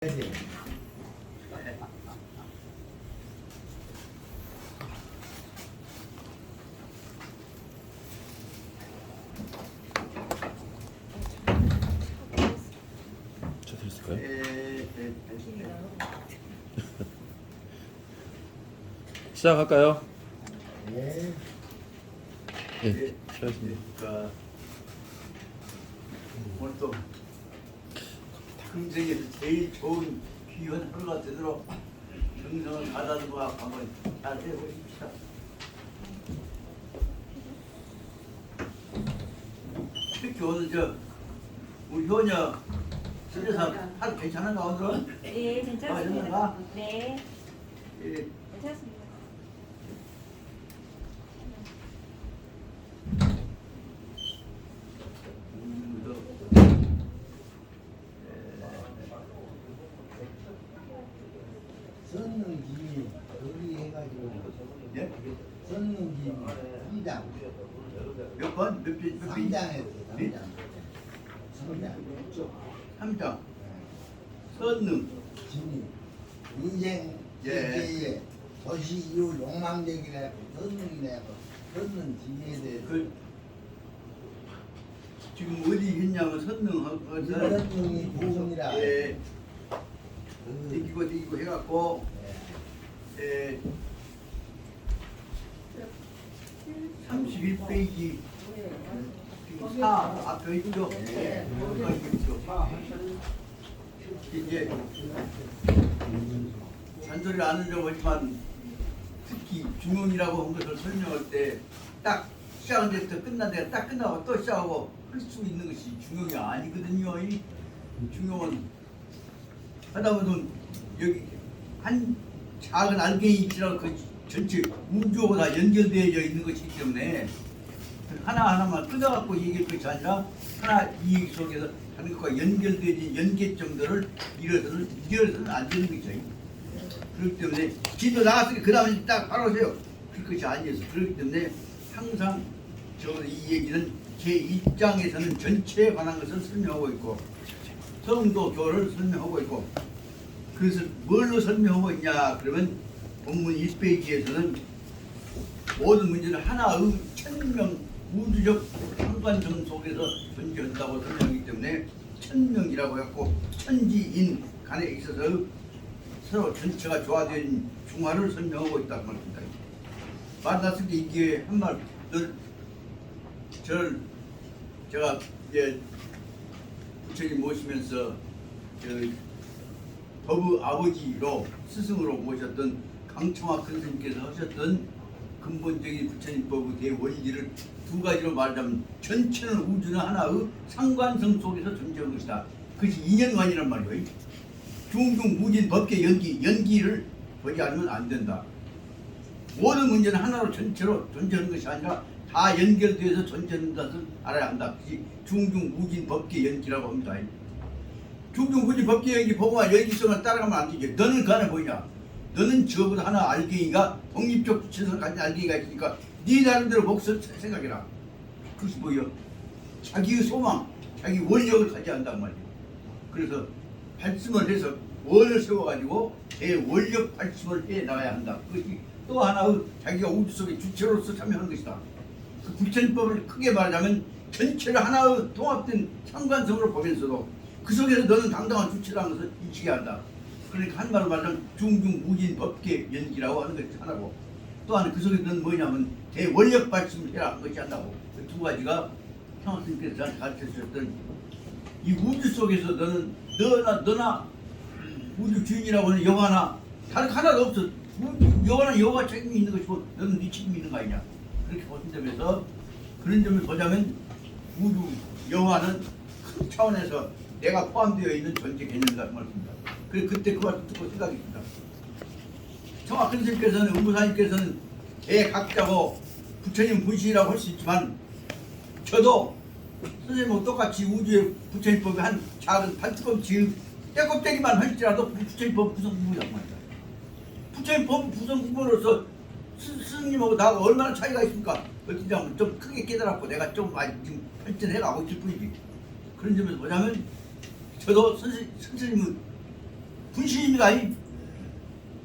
네. 저 드렸을까요? 시작할까요? 네. 네, 시작하겠습니다. 그러니까 오늘 또 평생에서 제일 좋은 귀한 하루가 되도록 정성을 가다듬어 한번 잘 해보십시다. 특히 오늘 우리 효녀 집에서 하루 괜찮은가 오늘은? 네, 괜찮습니다. 괜찮은가? 네, 예. 괜찮습니다. 썼는 김이 여기 해가지고 예? 썼는 김이 3장 몇 번? 몇 편? 3장 했어 예? 3장 3장 선능 김이 인생 예. 세계에 도시 이후 욕망적이라 썼는이라 썼는 김에 대해서 지금 어디 했냐면 선능하고 인선능이 도움이라 예. 그, 이기고 해갖고 예. 31페이지 4 앞에 있죠? 이제 잔소리를 안 하려고 하지만 특히 중용이라고 한 것을 설명할 때 딱 시작한 데부터 끝난 데가 딱 끝나고 또 시작하고 할 수 있는 것이 중용이 아니거든요. 이 중용은 하다 보면 여기 한 작은 알갱이처럼 그 전체 우주하고 다 연결되어 있는 것이기 때문에 하나하나만 뜯어갖고 얘기할 것이 아니라 하나 이 얘기 속에서 하는 것과 연결되어진 연계점들을 잃어서는 안 되는 거죠. 그렇기 때문에 지도 나갔으니 그 다음에 딱 바로 오세요. 그럴 것이 아니어서 그렇기 때문에 항상 이 얘기는 제 입장에서는 전체에 관한 것을 설명하고 있고 성도교를 설명하고 있고 그것을 뭘로 설명하고 있냐 그러면 본문 1페이지에서는 모든 문제는 하나의 천명 우주적 상관성 속에서 존재한다고 설명하기 때문에 천명이라고 했고 천지인 간에 있어서 서로 전체가 조화된 중화를 설명하고 있다고 말합니다. 만났을 때 이게 한말 제가 이제 부처님 모시면서 법의 아버지로 스승으로 모셨던 강청화 큰 스님께서 하셨던 근본적인 부처님법의 대원리를 두 가지로 말하자면 전체는 우주는 하나의 상관성 속에서 존재하는 것이다. 그것이 인연관이란 말이에요. 중중무진 법계 연기를 보지 않으면 안 된다. 모든 문제는 하나로 전체로 존재하는 것이 아니라 다 연결되어서 존재하는 것을 알아야 한다. 그것이 중중무진 법계 연기라고 합니다. 중중무진 법계 연기 보고만 연기성을 따라가면 안 되지. 너는 그 안에 뭐냐? 너는 저보다 하나 알갱이가 독립적 부처에서 가진 알갱이가 있으니까 네 나름대로 몫을 생각해라. 그것이 뭐예요? 자기의 소망, 자기 원력을 가져야 한단 말이에요. 그래서 발심을 해서 원을 세워가지고 원력 발심을 해 나가야 한다. 그것이 또 하나의 자기가 우주 속의 주체로서 참여하는 것이다. 그 부처님법을 크게 말하자면 전체를 하나의 통합된 상관성으로 보면서도 그 속에서 너는 당당한 주체라는 것을 인식해야 한다. 그러니까 한 말로 말하자면 중중무진 법계 연기라고 하는 것이 하나고 또 하나 그 속에 너는 뭐냐면 대원력 발심을 해라 하는 것이 한다고. 그 두 가지가 평화스님께서 저한테 가르쳐 주셨던 이 우주 속에서 너는 너나 우주 주인이라고 하는 영화나 다른 하나도 없어. 영화는 영화 책임이 있는 것이고 너는 네 책임이 있는 거 아니냐. 그렇게 보신 점에서 그런 점을 보자면 우주 영화는 큰 차원에서 내가 포함되어 있는 존재 개념이라는 말입니다. 그래서 그때 그 말씀 듣고 생각이 듭니다. 청아 큰 스님께서는 은부사님께서는 대각자고 부처님 분신이라고 할 수 있지만 저도 선생님하고 똑같이 우주의 부처님법의 한 작은 발주법 지은 떼껍데기만 할지라도 부처님법 구성 부분이란 말이다. 부처님법 구성 부분으로서 스님하고 나하고 얼마나 차이가 있습니까? 어찌 보면 좀 크게 깨달았고 내가 좀 많이 지금 발전해가고 있을 뿐이지. 그런 점에서 보자면 저도 선생님은 분신입니다.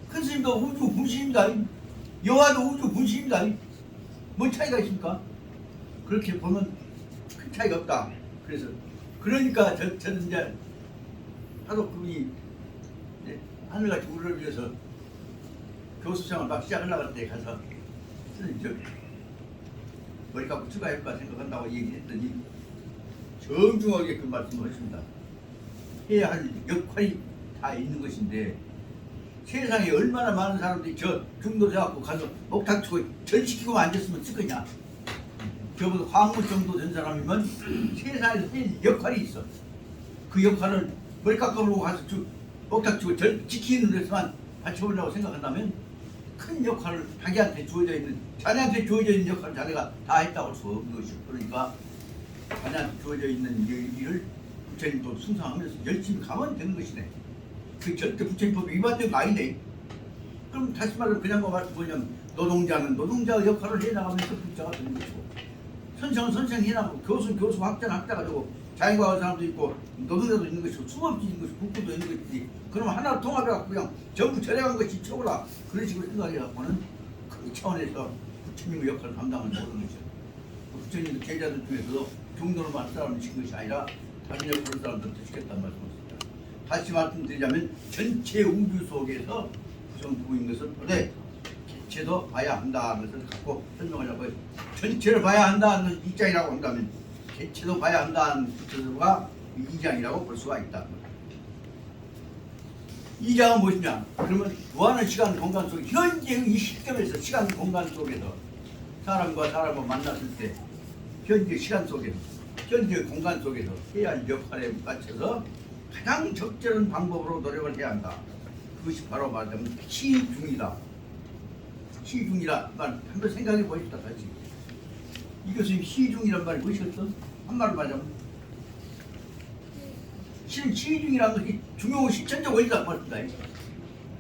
큰 스님도 우주 분신입니다. 여와도 우주 분신입니다. 뭔 차이가 있습니까? 그렇게 보면 큰 차이가 없다. 그래서 그러니까 저는 이제 하도 그분이 하늘같이 우리를 위해서 교수생활 막 시작하려고 할 때 가서 저 머리 깎고 추가할까 생각한다고 얘기했더니 정중하게 그 말씀을 하십니다. 해야 할 역할이 다 있는 것인데 세상에 얼마나 많은 사람들이 저 중도 돼갖고 가서 목탁 치고 절시키고 앉았으면 쓰겠냐. 저보다 황무 정도 된 사람이면 세상에서 할 역할이 있어. 그 역할을 머리 깎아보고 가서 목탁 치고 절 지키는 데서만 받쳐보려고 생각한다면 큰 역할을 자기한테 주어져 있는, 자네한테 주어져 있는 역할을 자네가 다 했다고 할 수 없는 것이고, 그러니까 자네한테 주어져 있는 일을 부처님도 숭상하면서 열심히 가면 되는 것이네. 그 절대 부처님법이 위반된 거 아니네. 그럼 다시 말하면 그냥 뭐냐면 노동자는 노동자의 역할을 해나가면서 부자가 되는 것이고, 선생은 선생 해나가고, 교수는 교수, 학자는 학자가 되고, 자연과학 사람도 있고, 노동자도 있는 것이고, 수업도 있는 것이고, 국부도 있는 것이지. 그러면 하나 통합해갖고 그냥 전부 절약한 것이 최고라. 그런 식으로 생각해갖고는 그 차원에서 부처님의 역할을 감당을 못하는 것이죠. 부처님도 제자들 중에서도 중도를 맡은 사람을 친 것이 아니라 다른 역할을 사람들도 시켰단 말씀이었습니다. 다시 말씀드리자면 전체 우주 속에서 구성되고 것은 본래 개체도 봐야 한다는 것을 갖고 설명하려고 해요. 전체를 봐야 한다는 입장이라고 한다면 개체도 봐야 한다는 부처가 이장이라고 볼 수가 있다. 이장은 무엇이냐? 그러면 무한한 시간 공간 속에 현재 이 시점에서 시간 공간 속에서 사람과 사람을 만났을 때 현재 시간 속에서 현재 공간 속에서 해야 할 역할에 맞춰서 가장 적절한 방법으로 노력을 해야 한다. 그것이 바로 말하자면 시중이다. 시중이라 말 한번 생각해 보십시다. 다시 이것은 시중이란 말이 무엇이겠어? 한 말로 말하자면 시중이라는 것이 중요 실천적 원리다 말입니다.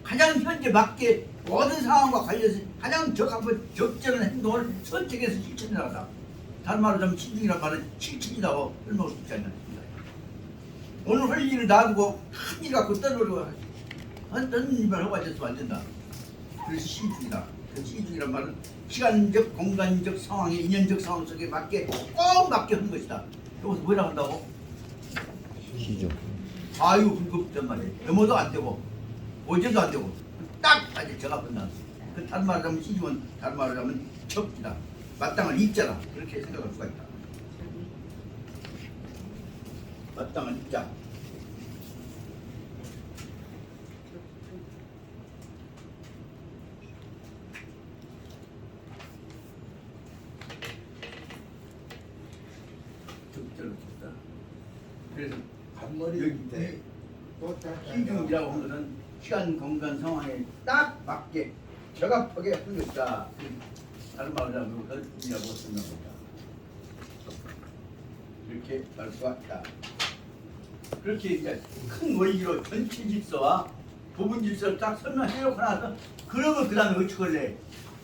가장 현재 맞게 모든 상황과 관련해서 가장 적절한 행동을 선택해서 실천하다. 다른 말로 하자면 시중이란 말은 실천이라고 설명할 수 있지 않습니까? 오늘 할 일을 놔두고 큰 일 갖고 떠들고 하는 일만 하고 앉았으면 안 된다. 그래서 시중이다. 그 시중이란 말은 시간적, 공간적 상황에 인연적 상황 속에 맞게 꼭 맞게 하는 것이다. 여기서 뭐라고 한다고? 시중. 아유 불급단 말이에요. 넘어도 안 되고 어제도 안 되고 딱 아주 제가 끝나. 그 다른 말로 하면 시중은 다른 말로 하면 척지다. 마땅한 입자다. 그렇게 생각할 수가 있다. 마땅한 입자. 적절했다. 그래서 앞머리인데 시중이라고 하는 것은 시간, 공간, 상황에 딱 맞게 적합하게 하는 것이다. 다른 말로 하면 그것을 이라고 설명합니다. 이렇게 말 수가 있다. 그렇게 이제 큰 원리로 전체 질서와 부분 질서를 딱 설명해놓고 나서 그러면 그 다음에 어찌 걸래?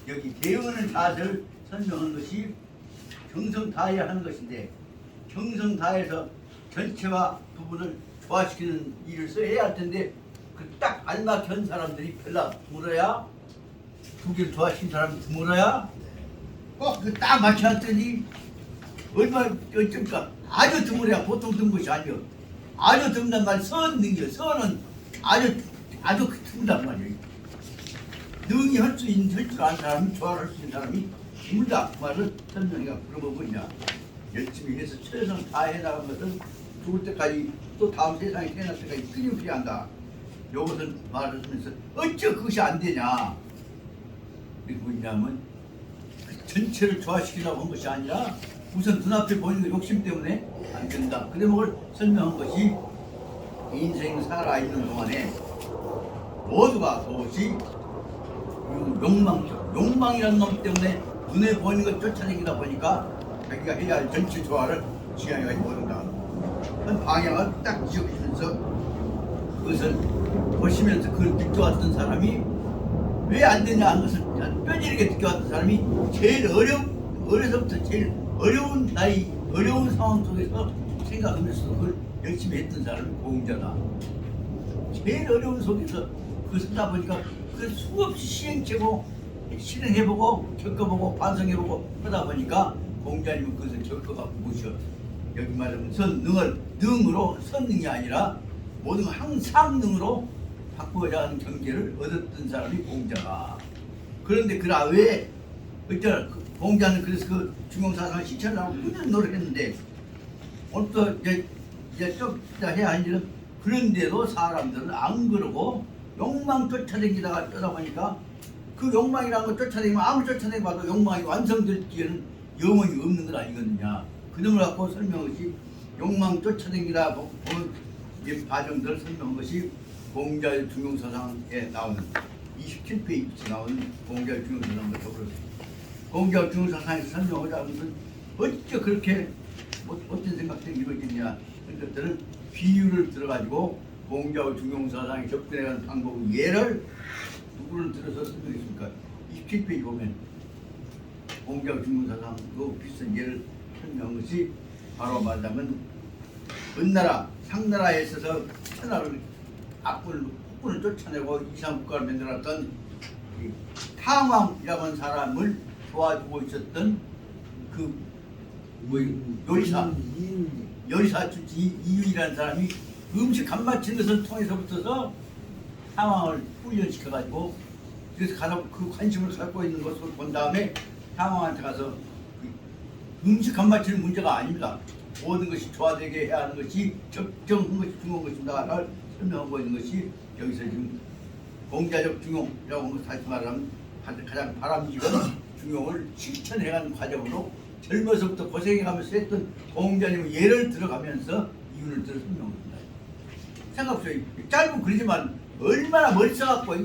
여기 대응하는 자세를 설명하는 것이 정성 다해야 하는 것인데 정성 다해서 전체와 부분을 조화시키는 일을 써야 할 텐데 그 딱 알맞게 한 사람들이 별로 드물어야 두 개를 조화시킨 사람이 드물어야 꼭 그 딱 맞춰놨더니 얼마 어쩌니까 아주 드물어야 보통 드문 것이 아니요. 아주 드문단 말이 선 능력, 선은 아주 드문단 말이에요. 능히 할 수 있는 줄 아는 사람이 조화할 수 있는 사람이 드물다. 그 말을 설명해가 그러면 뭐냐? 열심히 해서 최선을 다해 나간 것은 죽을 때까지 또 다음 세상에 태어날 때까지 끊임없이 한다. 이것을 말하면서 어째 그것이 안 되냐? 이게 뭐냐면 전체를 조화시키려고 한 것이 아니라 우선 눈앞에 보이는 욕심 때문에 안 된다. 그 대목을 설명한 것이 인생 살아있는 동안에 모두가 그것이 욕망이라는 놈 때문에 눈에 보이는 것 쫓아내기다 보니까 자기가 해야 할 전체 조화를 지향하지 못한다. 한 방향을 딱 지어주면서 그것을 보시면서 그걸 느껴왔던 사람이 왜 안 되냐 하는 것을 뼈저리게 느껴왔던 사람이 제일 어려서부터 제일 어려운 나이, 어려운 상황 속에서 생각하면서 그걸 열심히 했던 사람이 공자다. 제일 어려운 속에서 그걸 쓰다 보니까 그 수없이 시행착오 실행해보고 겪어보고 반성해보고 하다 보니까 공자님은 그것을 겪어갖고 무엇이여 여기 말하면 선능을 능으로 선능이 아니라 모든 항상능으로 바꾸어야 하는 경계를 얻었던 사람이 공자가. 그런데 그라 왜 어쩌나 공자는 그래서 그 중용사상을 실천하고 꾸준히 노력했는데 오늘부터 이제 좀 이따 해야 할 일은 그런데도 사람들은 안 그러고 욕망 쫓아다니다가 떠다 보니까 그 욕망이라는 걸 쫓아다니면 아무 쫓아다니봐도 욕망이 완성될 기회는 영원히 없는 건 아니거든요. 그놈을 갖고 설명한 것이 욕망 쫓아다니다 보는 이 과정들을 설명한 것이 공자의 중용사상에 나오는 27페이지에 나오는 공자의 중용사상과 더불어서 공자의 중용사상에서 설명하자 하면 어째 그렇게 어떤 생각들이 이루어지냐 그런 것들은 비유를 들어가지고 공자의 중용사상에 접근해가는 방법의 예를 누구를 들어서 설명했습니까? 27페이지 보면 공자의 중용사상과 비슷한 예를 설명한 것이 바로 말하자면 은나라 상나라에 있어서 천하를 국군을 쫓아내고 이상국가를 만들었던 탕왕이라고 하는 사람을 도와주고 있었던 그 요리사 출신 이윤이라는 사람이 음식 간 맞히는 것을 통해서부터서 탕왕을 훈련시켜가지고 그래서 가서 그 관심을 갖고 있는 것을 본 다음에 탕왕한테 가서 음식 간 맞히는 문제가 아닙니다. 모든 것이 조화되게 해야 하는 것이 적정한 것이 중요한 것입니다를 설명하고 있는 것이 여기서 지금 공자적 중용이라고 하는 것 다시 말하면 가장 바람직한 중용을 실천해가는 과정으로 젊어서부터 고생해가면서 했던 공자님의 예를 들어가면서 이윤을 들어 설명합니다. 생각보세요. 짧은 글이지만 얼마나 머리 써갖고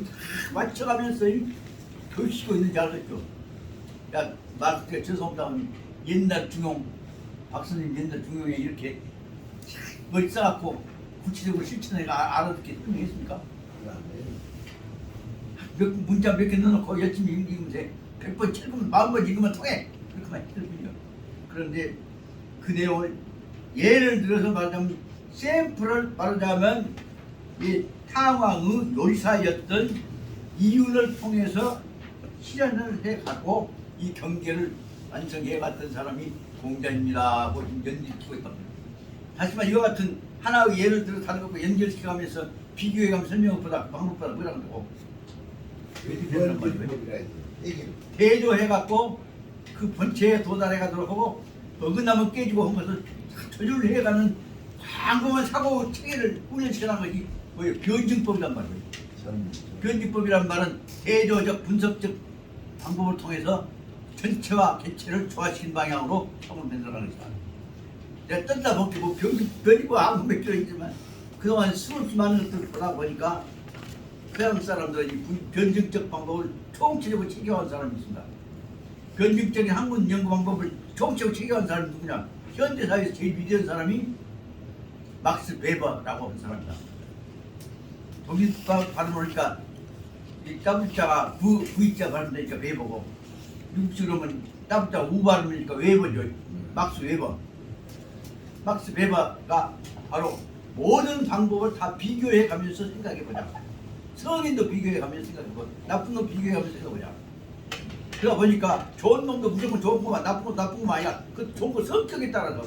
맞춰가면서 교육시키고 있는지 알겠죠. 야, 말한테 죄송합니다. 옛날 중용 박사님 옛날 중용에 이렇게 머리 써갖고 구체적으로 실천해가 알아듣게 설명했습니까? 문자 몇 개 넣어놓고 열심히 읽으면 돼. 100번, 7번, 40번 읽으면 통해. 그렇게만 했거든요. 그런데 그 내용을 예를 들어서 말하자면 샘플을 말하자면 이 탕왕의 요리사였던 이윤을 통해서 실현을 해가고 이 경계를 완성해갔던 사람이 공자입니다고 연결시키고 있답니다. 하지만 이와 같은 하나의 예를 들어 다른 것과 연결시켜가면서 비교해가면서 설명보다 방법보다 뭐라고 하고 대조해갖고 그 본체에 도달해가도록 하고 어긋나면 깨지고 한 것을 조절을 해가는 광범한 사고 체계를 훈련시켜가는 것이 뭐예요? 변증법이란 말이에요. 변증법이란 말은 대조적 분석적 방법을 통해서 전체와 개체를 조화시킨 방향으로 성을 만들어가는 것이다. 내가 뜯다 보기 뭐 변이고 아무 몇 개 있지만 그동안 수없이 많은 것들을 보다 보니까 서양 사람들은 이 변증적 방법을 총체적으로 체계화한 사람이 있습니다. 변증적인 학문 연구 방법을 총체적으로 체계화한 사람이 누구냐? 현대사회에서 제일 위대한 사람이 막스 베버라고 하는 사람이다. 독일 발음을 이 W자가 V자 발음되니까 베버고 미국식으로 하면 W자 U 발음이니까 웨버죠. 막스 웨버. 막스 베버가 바로 모든 방법을 다 비교해 가면서 생각해보자. 성인도 비교해 가면서 생각해보고 나쁜 놈 비교해 가면서 생각해보자. 그러다 보니까 좋은 놈도 무조건 좋은 것만 나쁜 거 나쁜 것만 아니야. 그 좋은 거 성격에 따라서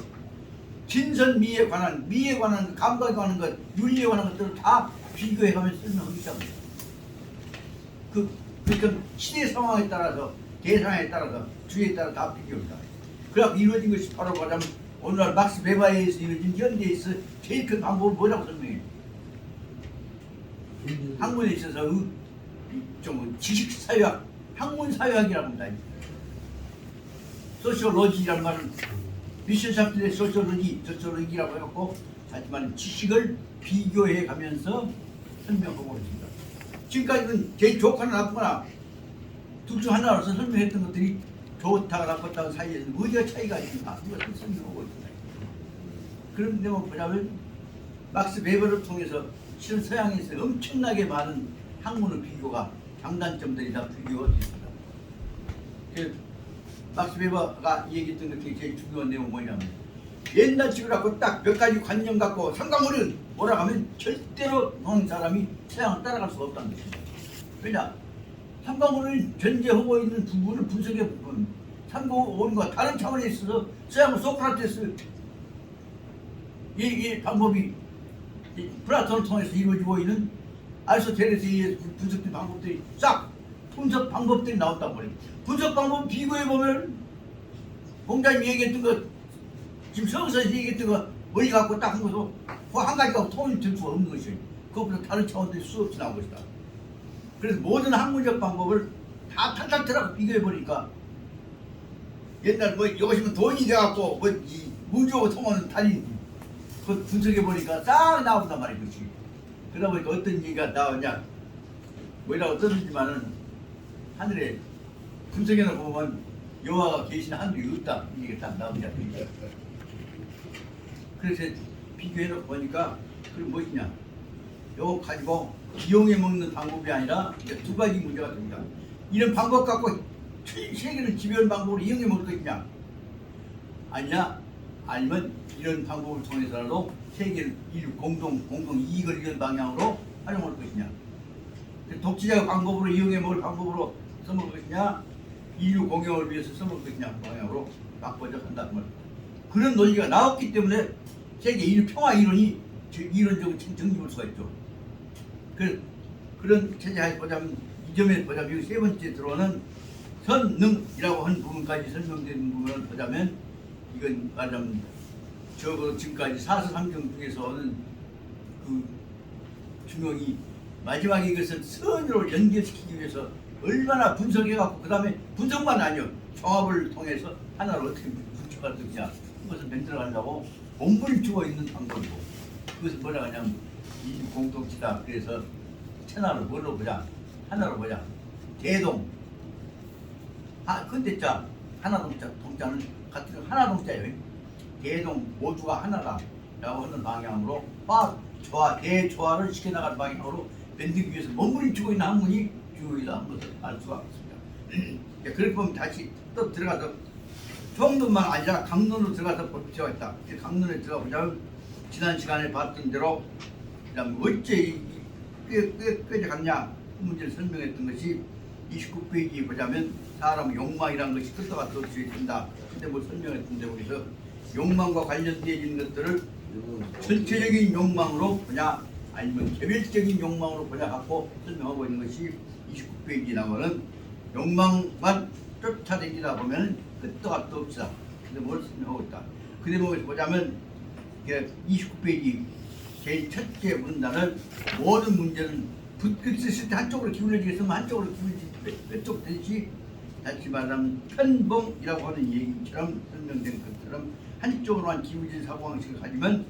진선미에 관한 미에 관한 감각에 관한 것 윤리에 관한 것들을 다 비교해 가면서 설명하기 시작합니다. 그러니까 시대 상황에 따라서 대상에 따라서 주의에 따라 다 비교합니다. 그래서 이루어진 것이 바로 말하자면 오늘날 막스 베버에 의해서 이루어진 현대에 있어 제일 큰 방법은 뭐라고 설명해요? 학문에 있어서 좀 지식사회학, 학문사회학이라고 합니다. 소시올로지라는 말은 미션샵들의 소시올로지라고 해갖고 하지만 지식을 비교해 가면서 설명하고 있습니다. 지금까지는 제일 좋거나 나쁘거나 둘 중 하나로서 설명했던 것들이 좋다가 나빴다가 사이에서 어디가 차이가 있는가 이것을 설명하고 있습니다. 그런 내용을 보자면 막스 베버를 통해서 실은 서양에서 엄청나게 많은 학문의 비교가 장단점들이 다 비교가 됐습니다. 막스 베버가 얘기했던 것 중에 제일 중요한 내용은 뭐냐면 옛날식으로 딱 몇 가지 관념 갖고 상관물은 뭐라 하면 절대로 노는 사람이 태양을 따라갈 수가 없다는 것입니다. 왜냐? 상관물을 전제하고 있는 부분을 분석해 보면 상관물과 다른 차원에 있어서 서양은 소크라테스 이 방법이 플라톤을 통해서 이루어지고 있는 아리스토텔레스에 의해 분석된 방법들이 싹 분석 방법들이 나온단 말이에요. 분석 방법 비교해 보면 공자님이 얘기했던 거 지금 성서에서 얘기했던 거 머리 갖고 딱 한 것도 그 한 가지가 통일이 될 수가 없는 것이에요. 그것보다 다른 차원들이 수없이 나온 것이다. 그래서 모든 학문적 방법을 다 탈탈탈하고 비교해 보니까 옛날 뭐 이것이면 돈이 돼갖고 뭐 이 우주하고 통하는 달인 그 분석해 보니까 싹 나온단 말이에요. 그렇지. 그러다 보니까 어떤 얘기가 나오냐 뭐라고 떠들지만은 하늘에 분석해 놓고 보면 여호와가 계신 하늘이 없다 이게 딱 나오냐. 그래서 비교해 놓고 보니까 그럼 무엇이냐 요거 가지고 이용해 먹는 방법이 아니라 이제 두 가지 문제가 됩니다. 이런 방법 갖고 세계를 지배하는 방법으로 이용해 먹을 것이냐 아니냐 아니면 이런 방법을 통해서라도 세계를 인류 공동 이익을 이루는 방향으로 활용할 것이냐 독재자 방법으로 이용해 먹을 방법으로 써먹을 것이냐 인류 공영을 위해서 써먹을 것이냐 방향으로 바꿔서 한다는 말. 그런 논리가 나왔기 때문에 세계 인류 평화 이론이 이론적으로 정립할 수가 있죠. 그런 체제하에 보자면 이 점에 보자면 여기 세 번째 들어오는 선능이라고 하는 부분까지 설명되는 부분을 보자면 이건 말하자면 적어도 지금까지 사서삼경 중에서는 그 중용이 마지막에 이것을 선으로 연결시키기 위해서 얼마나 분석해갖고 그 다음에 분석만 아니요 종합을 통해서 하나를 어떻게 붙여갈 것이냐 그것을 만들어가려고 본분을 주고 있는 방법이고 그것을 뭐라 하냐면 이 공동체다. 그래서 천하를 뭘로 보자 하나로 보자 대동 근데 자 하나 동자는 같은 하나 동자예요. 대동 모두가 하나다 라고 하는 방향으로 화조화 대조화를 시켜나가는 방향으로 만들기 위해서 몸을 주고 있는 학문이 주요이다 하는 것을 알 수가 있습니다. 그렇게 보면 다시 또 들어가서 종론만 아니라 강론으로 들어가서 볼 필요가 있다. 강론에 들어가 보자면 지난 시간에 봤던 대로 어째 꽤 갔냐 그 문제를 설명했던 것이 29페이지에 보자면 사람 욕망이라는 것이 끝도 같이 없이 된다. 근데 뭐 설명했던데 거기서 욕망과 관련되어 있는 것들을 전체적인 욕망으로 보냐 아니면 개별적인 욕망으로 보냐 갖고 설명하고 있는 것이 29페이지에 나오는 욕망만 쫓아다니다 보면 끝도 같도 없다. 근데 뭘 설명하고 있다. 그 대목에서 보자면 29페이지 제일 첫째 문단은 모든 문제는 붓글씨 쓸 때 한쪽으로 기울어지겠으면 한쪽으로 기울어지지 왼쪽 되듯이 다시 말하면 편봉이라고 하는 얘기처럼 설명된 것처럼 한쪽으로만 기울어진 사고방식을 가지면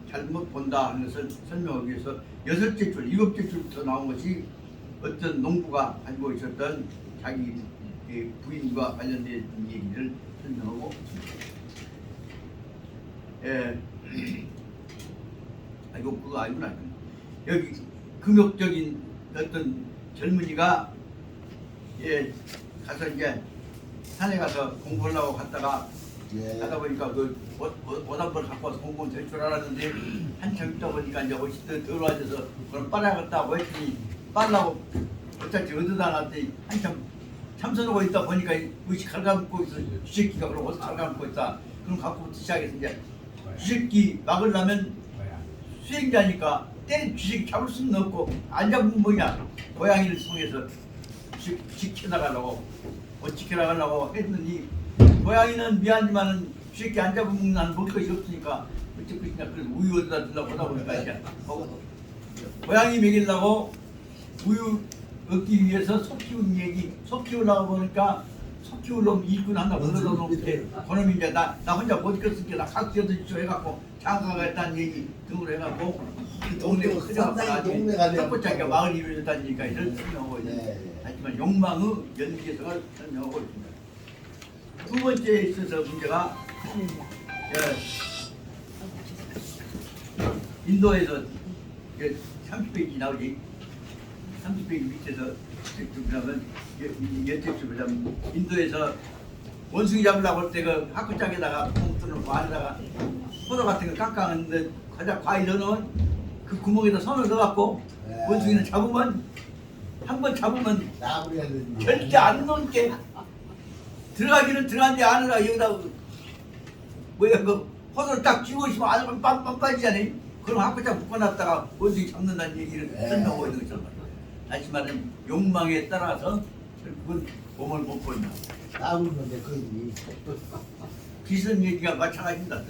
잘못 본다 하는 것을 설명하기 위해서 6째 줄, 7째 줄부터 나온 것이 어떤 농부가 가지고 있었던 자기 부인과 관련된 얘기를 설명하고 있습니다. 이거 그거 아니구나. 여기 금욕적인 어떤 젊은이가 가서 이제 산에 가서 공부하려고 갔다가 가다 보니까 그 옷 한 벌 갖고 와서 공부는 될 줄 알았는데 한참 있다 보니까 이제 옷이 더러워져서 그럼 빨아갔다고 했더니 빨라고 어차피 얻어다 놨더니 한참 참선하고 있다 보니까 옷이 갈가먹고 있어. 쥐새끼가 그럼 옷을 갈가먹고 있다. 그럼 갖고부터 시작해서 이제 쥐새끼 막으려면 수행자니까 때린 쥐새끼 잡을 수는 없고 안 잡으면 뭐냐 고양이를 통해서 지켜나가려고 지켜나가려고 했더니 고양이는 미안하지만은 쥐새끼 안 잡으면 난 먹을 것이 없으니까 어쩔 것이냐 그래서 우유 어디다 두려고 하다 보니까 이제 고양이 먹이려고 우유 얻기 위해서 소 키우는 얘기 소 키우려고 보니까 소 키울 놈 일꾼 하나 불러다 놓는데 그놈이 이제 나 혼자 못 있겠으니까 나 각지 얻어주죠 해갖고 장가가 했다는 얘기 등으로 해갖고 동네가 크져갖고 탁구장이가 마을이 이루어졌다는 얘기가 이런 설명하고 있는데 하지만 욕망의 연계성을 설명하고 있습니다. 두 번째에 있어서 문제가 인도에서 30페이지 나오지 30페이지 밑에서 그러면 여택수 보자면 인도에서 원숭이 잡으려고 할 때 그 학구짝에다가 봉투는 안에다가 포도 같은 거 깡깡한데 과자 과일 넣어놓은 그 구멍에다 손을 넣어갖고 네. 원숭이는 잡으면 한 번 잡으면 나부려야 되지. 절대 안 놓을게. 들어가기는 들어갔는데 안에다 여기다 뭐야 그 포도를 딱 쥐고 있으면 안에 빰빰 빠지잖아요. 그럼 학구짝 묶어놨다가 원숭이 잡는다는 얘기를 네. 설명하고 있는 것처럼 하지만은 욕망에 따라서 결국은 몸을 못 버린다. 나부는데 거기. 비슷한 얘기가 마찬가지입니다.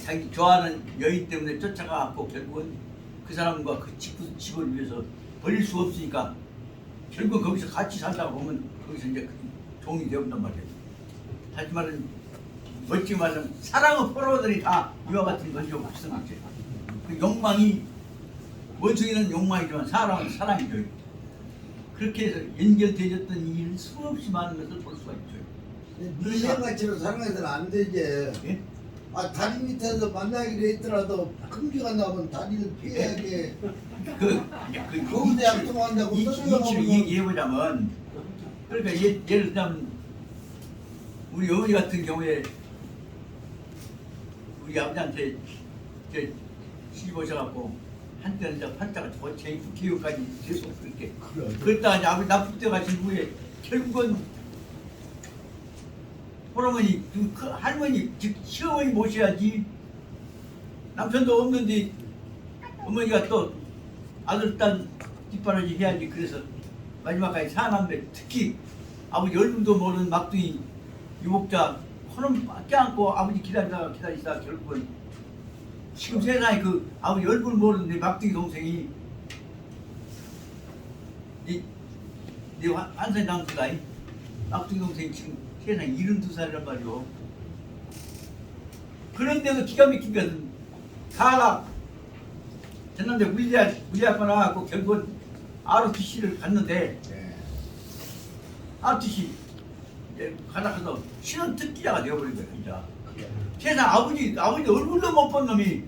자기 좋아하는 여인 때문에 쫓아가고 결국은 그 사람과 그 집을 위해서 버릴 수 없으니까 결국 거기서 같이 살다가 보면 거기서 이제 종이 되었단 말이에요. 하지만은 멋지게 말하면 사랑의 포로들이 다 이와 같은 것이고 비슷한 거죠. 그 욕망이 원숭이는 욕망이지만 사람은 사랑이죠. 그렇게 해서 연결되어졌던 일 수없이 많은 것을 볼 수가 있죠. 미생같이로 사랑해서는 안 되지. 예? 아 다리 밑에서 만나기로 했더라도 금기가 나면 다리를 피해야지. 거기서 약속한다고 이치를 떠들어가면 얘기해보자면 그러니까 예를 들자면 우리 어머니 같은 경우에 우리 아버지한테 이제 시집 오셔갖고 한때는 이제 팔자가 제 기후까지 계속 그렇게 그래. 그랬다가 이제 아버지 납북 때 가신 후에 결국은 할머니, 그 할머니, 즉 시어머니 모셔야지. 남편도 없는데 어머니가 또 아들, 딸 뒷바라지 해야지. 그래서 마지막까지 사남매, 특히 아버지 얼굴도 모르는 막둥이 유목자 코는 껴안고 아버지 기다리다가 결국은 지금 세상에 그 아버지 얼굴 모르는 내 막둥이 동생이 네 한살 남수다. 막둥이 동생이 지금 세상에 72살이란 말이오. 그런데도 기가 막힌 것은 가가 전남자 물리학과 나와갖고 결국은 ROTC를 갔는데 ROTC 가다가서 신원 특기자가 되어버린 거야 진짜. 세상 아버지 얼굴도 못 본 놈이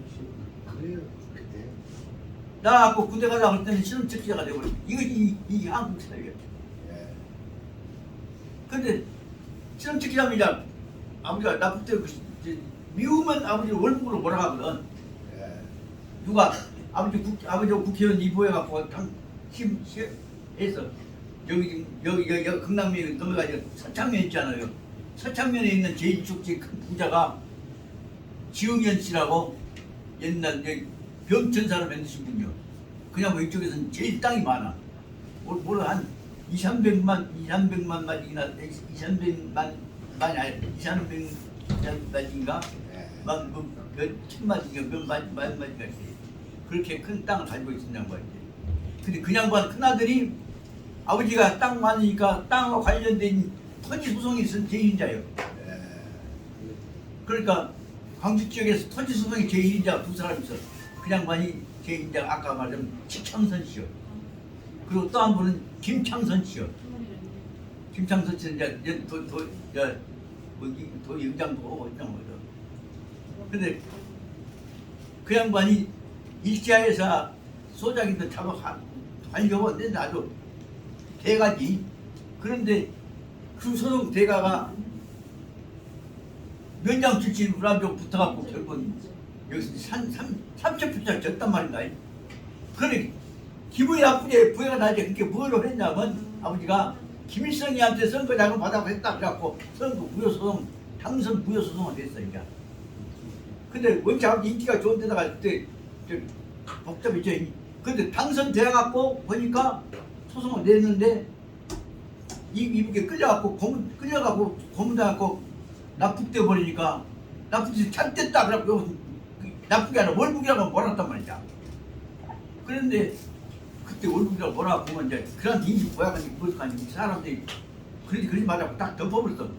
그래요. 그때. 나갖고 군대 가다 할 때는 신원 특기자가 되어버린 거야. 이 한국 스타일이야. 예. 근데 신원 특기자면 아버지가 나쁠 때 미우면 아버지 월북으로 몰아가거든. 예. 누가 아버지 국회의원 입후해갖고 해서 여기 강남면에 넘어가서 서창면 있잖아요. 서창면에 있는 제1축제 큰 부자가 지흥현 씨라고 옛날 병천사를 만드신 분이요. 그냥 뭐 이쪽에서는 제일 땅이 많아. 뭘 한 200~300만 마디나 200~300만 마디 아니 200~300마디인가 몇 천마디인가 몇 마디가 있어요. 그렇게 큰 땅을 가지고 있었는 양반이지. 근데 그 양반 큰아들이 아버지가 땅 많으니까 땅과 관련된 토지 소송이 있은 제1인자예요. 예. 그러니까 광주 지역에서 토지 소송이 제1인자가 두 사람 있어. 그 양반이 제1인자 아까 말한 최창선 씨요. 그리고 또 한 분은 김창선 씨요. 김창선 씨는 이제 도 영장도 오고 있던 거죠. 근데 그 양반이 일자에서 소장인도 잡아가려고 했는데 나도 대가지. 그런데 그 소송 대가가 면장 출신 우라병 붙어갖고 결국은 여기서 3,000표짜리 졌단 말인가. 그래 기분이 나쁘게 부해가 나지. 그렇게 뭐로 했냐면 아버지가 김일성이한테 선거장을 받아고 했다 그래갖고 선거 무효소송 당선 무효소송을 했어 이제. 근데 원체 아버지 인기가 좋은 데다가 그때 복잡했죠. 근데 당선돼갖고 보니까 소송을 냈는데 이분께 끌려갖고 고문당갖고 납북돼 버리니까 납북돼서 잘됐다 그래갖고 납북이 아니라 월북이라고 몰았단 말이야. 그런데 그때 월북이라고 뭐라고 보면 이제 그런 인식 보약하니 그럴까니 사람들이 그러지 말라고 딱 덮어버렸어.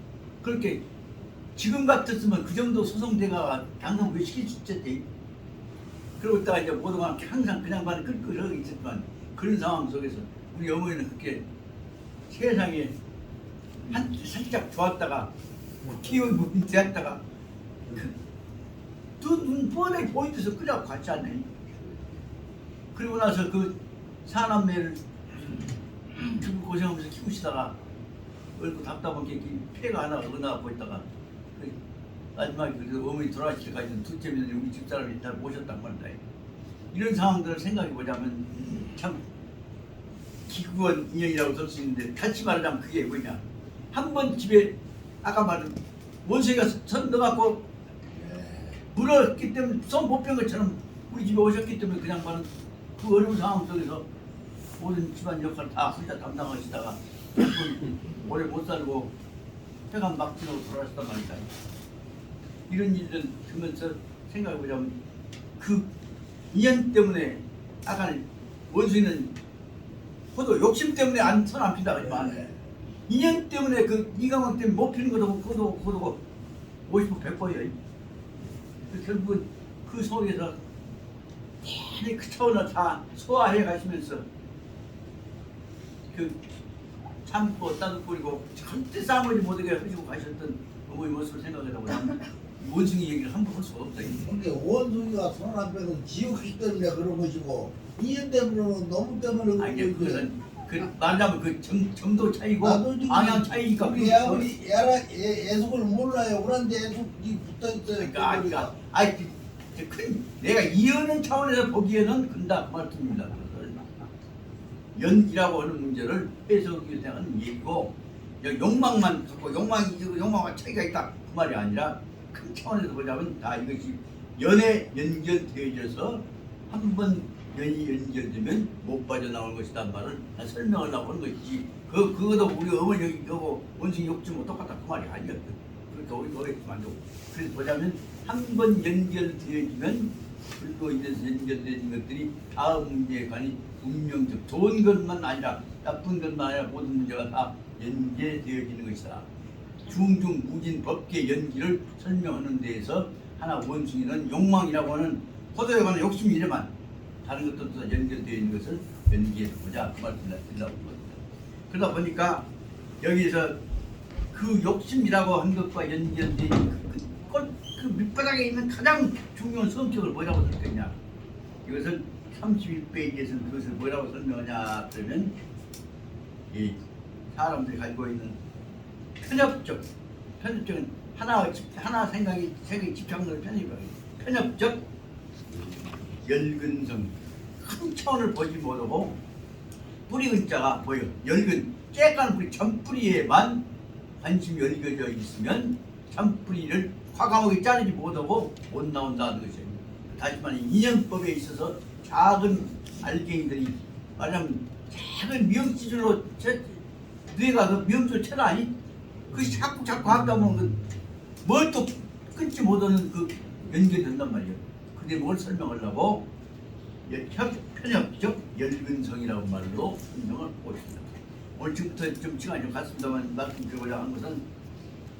그렇게 지금 같았으면 그 정도 소송대가 당선 왜 시킬 수 있었지. 그러고 있다가 이제 모두가 항상 그냥 반은 끌끌하게 있었지만 그런 상황 속에서 우리 어머니는 그렇게 세상에 살짝 좋았다가 기운 부분이 되었다가 두 번에 포인트에서 끌려고 갔지 않네. 그리고 나서 그 사남매를 죽을 고생하면서 키우시다가 얼고 답답하게 폐가 하나 나고 있다가 마지막에 그래도 어머니 돌아가실 때까지는 둘째 며느리 우리 집사람이 잘 모셨단 말이다. 이런 상황들을 생각해 보자면 참 기구한 인연이라고 볼 수 있는데 다시 말하자면 그게 뭐냐. 한 번 집에 아까 말한 원수가 손 넣어갖고 물었기 때문에 손 못 뺀 것처럼 우리 집에 오셨기 때문에 그냥 말은 그 어려운 상황 속에서 모든 집안 역할을 다 혼자 담당하시다가 오래 못 살고 폐가 막 지나고 돌아가셨단 말이다. 이런 일들 보면서 생각해보자면 그 인연 때문에 아까는 원수는 호도 욕심 때문에 손 안 핀다 하지만 인연 때문에 그 이강원 때문에 못 피는 것도 그거도 50% 100%예요. 결국은 그 속에서 대단히 그 차원을 다 소화해 가시면서 그 참고 따뜻거리고 절대 싸움을 못하게 하시고 가셨던 어머니 모습을 생각하다 보면 원숭이 얘기를 함부로 할 수가 없다. 근데 원숭이가 손 안 빼는 지옥기 때문에 그런 것이고 인연 때문에 너무 때문에 그런 아니 거지. 그것은 그 말하자면 그 정도 차이고 나도 지금 방향 차이니까 우리 애숙을 몰라요. 우리한테 애숙이 붙어있어요. 그러니까 아이 큰 내가 이해하는 차원에서 보기에는 근다 그 말씀입니다. 그것을 연이라고 하는 문제를 해석하기 위해서 하는 얘기고 욕망만 갖고 욕망과 차이가 있다 그 말이 아니라 큰 차원에서 보자면 다 이것이 연에 연결되어져서 한 번 연이 연결되면 못 빠져나올 것이다 말을 설명하려고 하는 것이지 그거도 우리 어머니하고 원숭이 욕심은 똑같다 그 말이 아니었거든. 그러니까 우리 오랫동안 그래서 보자면 한 번 연결되어지면 불로 인해서 연결되는 것들이 다음 문제에 관해 운명적 좋은 것만 아니라 나쁜 것만 아니라 모든 문제가 다 연계되어지는 것이다. 중중 무진 법계 연기를 설명하는 데에서 하나 원숭이는 욕망이라고 하는 포도에 관한 욕심이지만 다른 것들도 연결되어 있는 것을 연기해서 보자 그 말씀을 드리려고 합니다. 그러다 보니까 여기서 그 욕심이라고 한 것과 연결되어 있는 그 밑바닥에 있는 가장 중요한 성격을 뭐라고 설명했냐. 이것을 31페이지에서는 그것을 뭐라고 설명하냐 그러면 이 사람들이 가지고 있는 편협적은 하나 생각이 집착하는 편협적 열근성 큰 차원을 보지 못하고 뿌리 은자가 보여 열근 쬐깐 뿌리 전뿌리에만 관심이 열겨져 있으면 전뿌리를 과감하게 자르지 못하고 못 나온다는 것이에요. 다시 말해 인연법에 있어서 작은 알갱이들이 말하자면 작은 미용치줄로 뇌가 그 미용줄 채가 아니 그것이 자꾸 하다 보면 뭘 또 끊지 못하는 그 연결이 된단 말이에요. 근데 뭘 설명하려고 편협적 열근성이라고 말로 설명을 보십니다. 오늘 지금부터 좀 시간이 좀 갔습니다만 말씀드리고자 하는 것은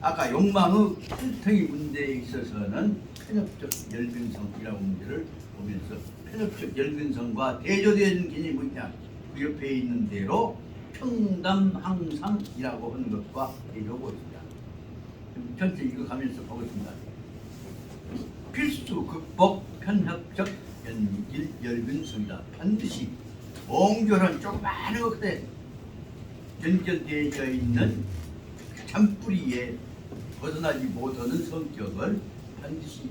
아까 욕망의 필통의 문제에 있어서는 편협적 열근성이라고 문제를 보면서 편협적 열근성과 대조되는 개념이 뭐냐 그 옆에 있는 대로 평담항상이라고 하는 것과 대조하고 있습니다. 전체 이거 가면서 보겠습니다. 필수 극복 편협적 열근성이다. 반드시 옹졸한 조그마한 것에 연결되어 있는 잔뿌리에 벗어나지 못하는 성격을 반드시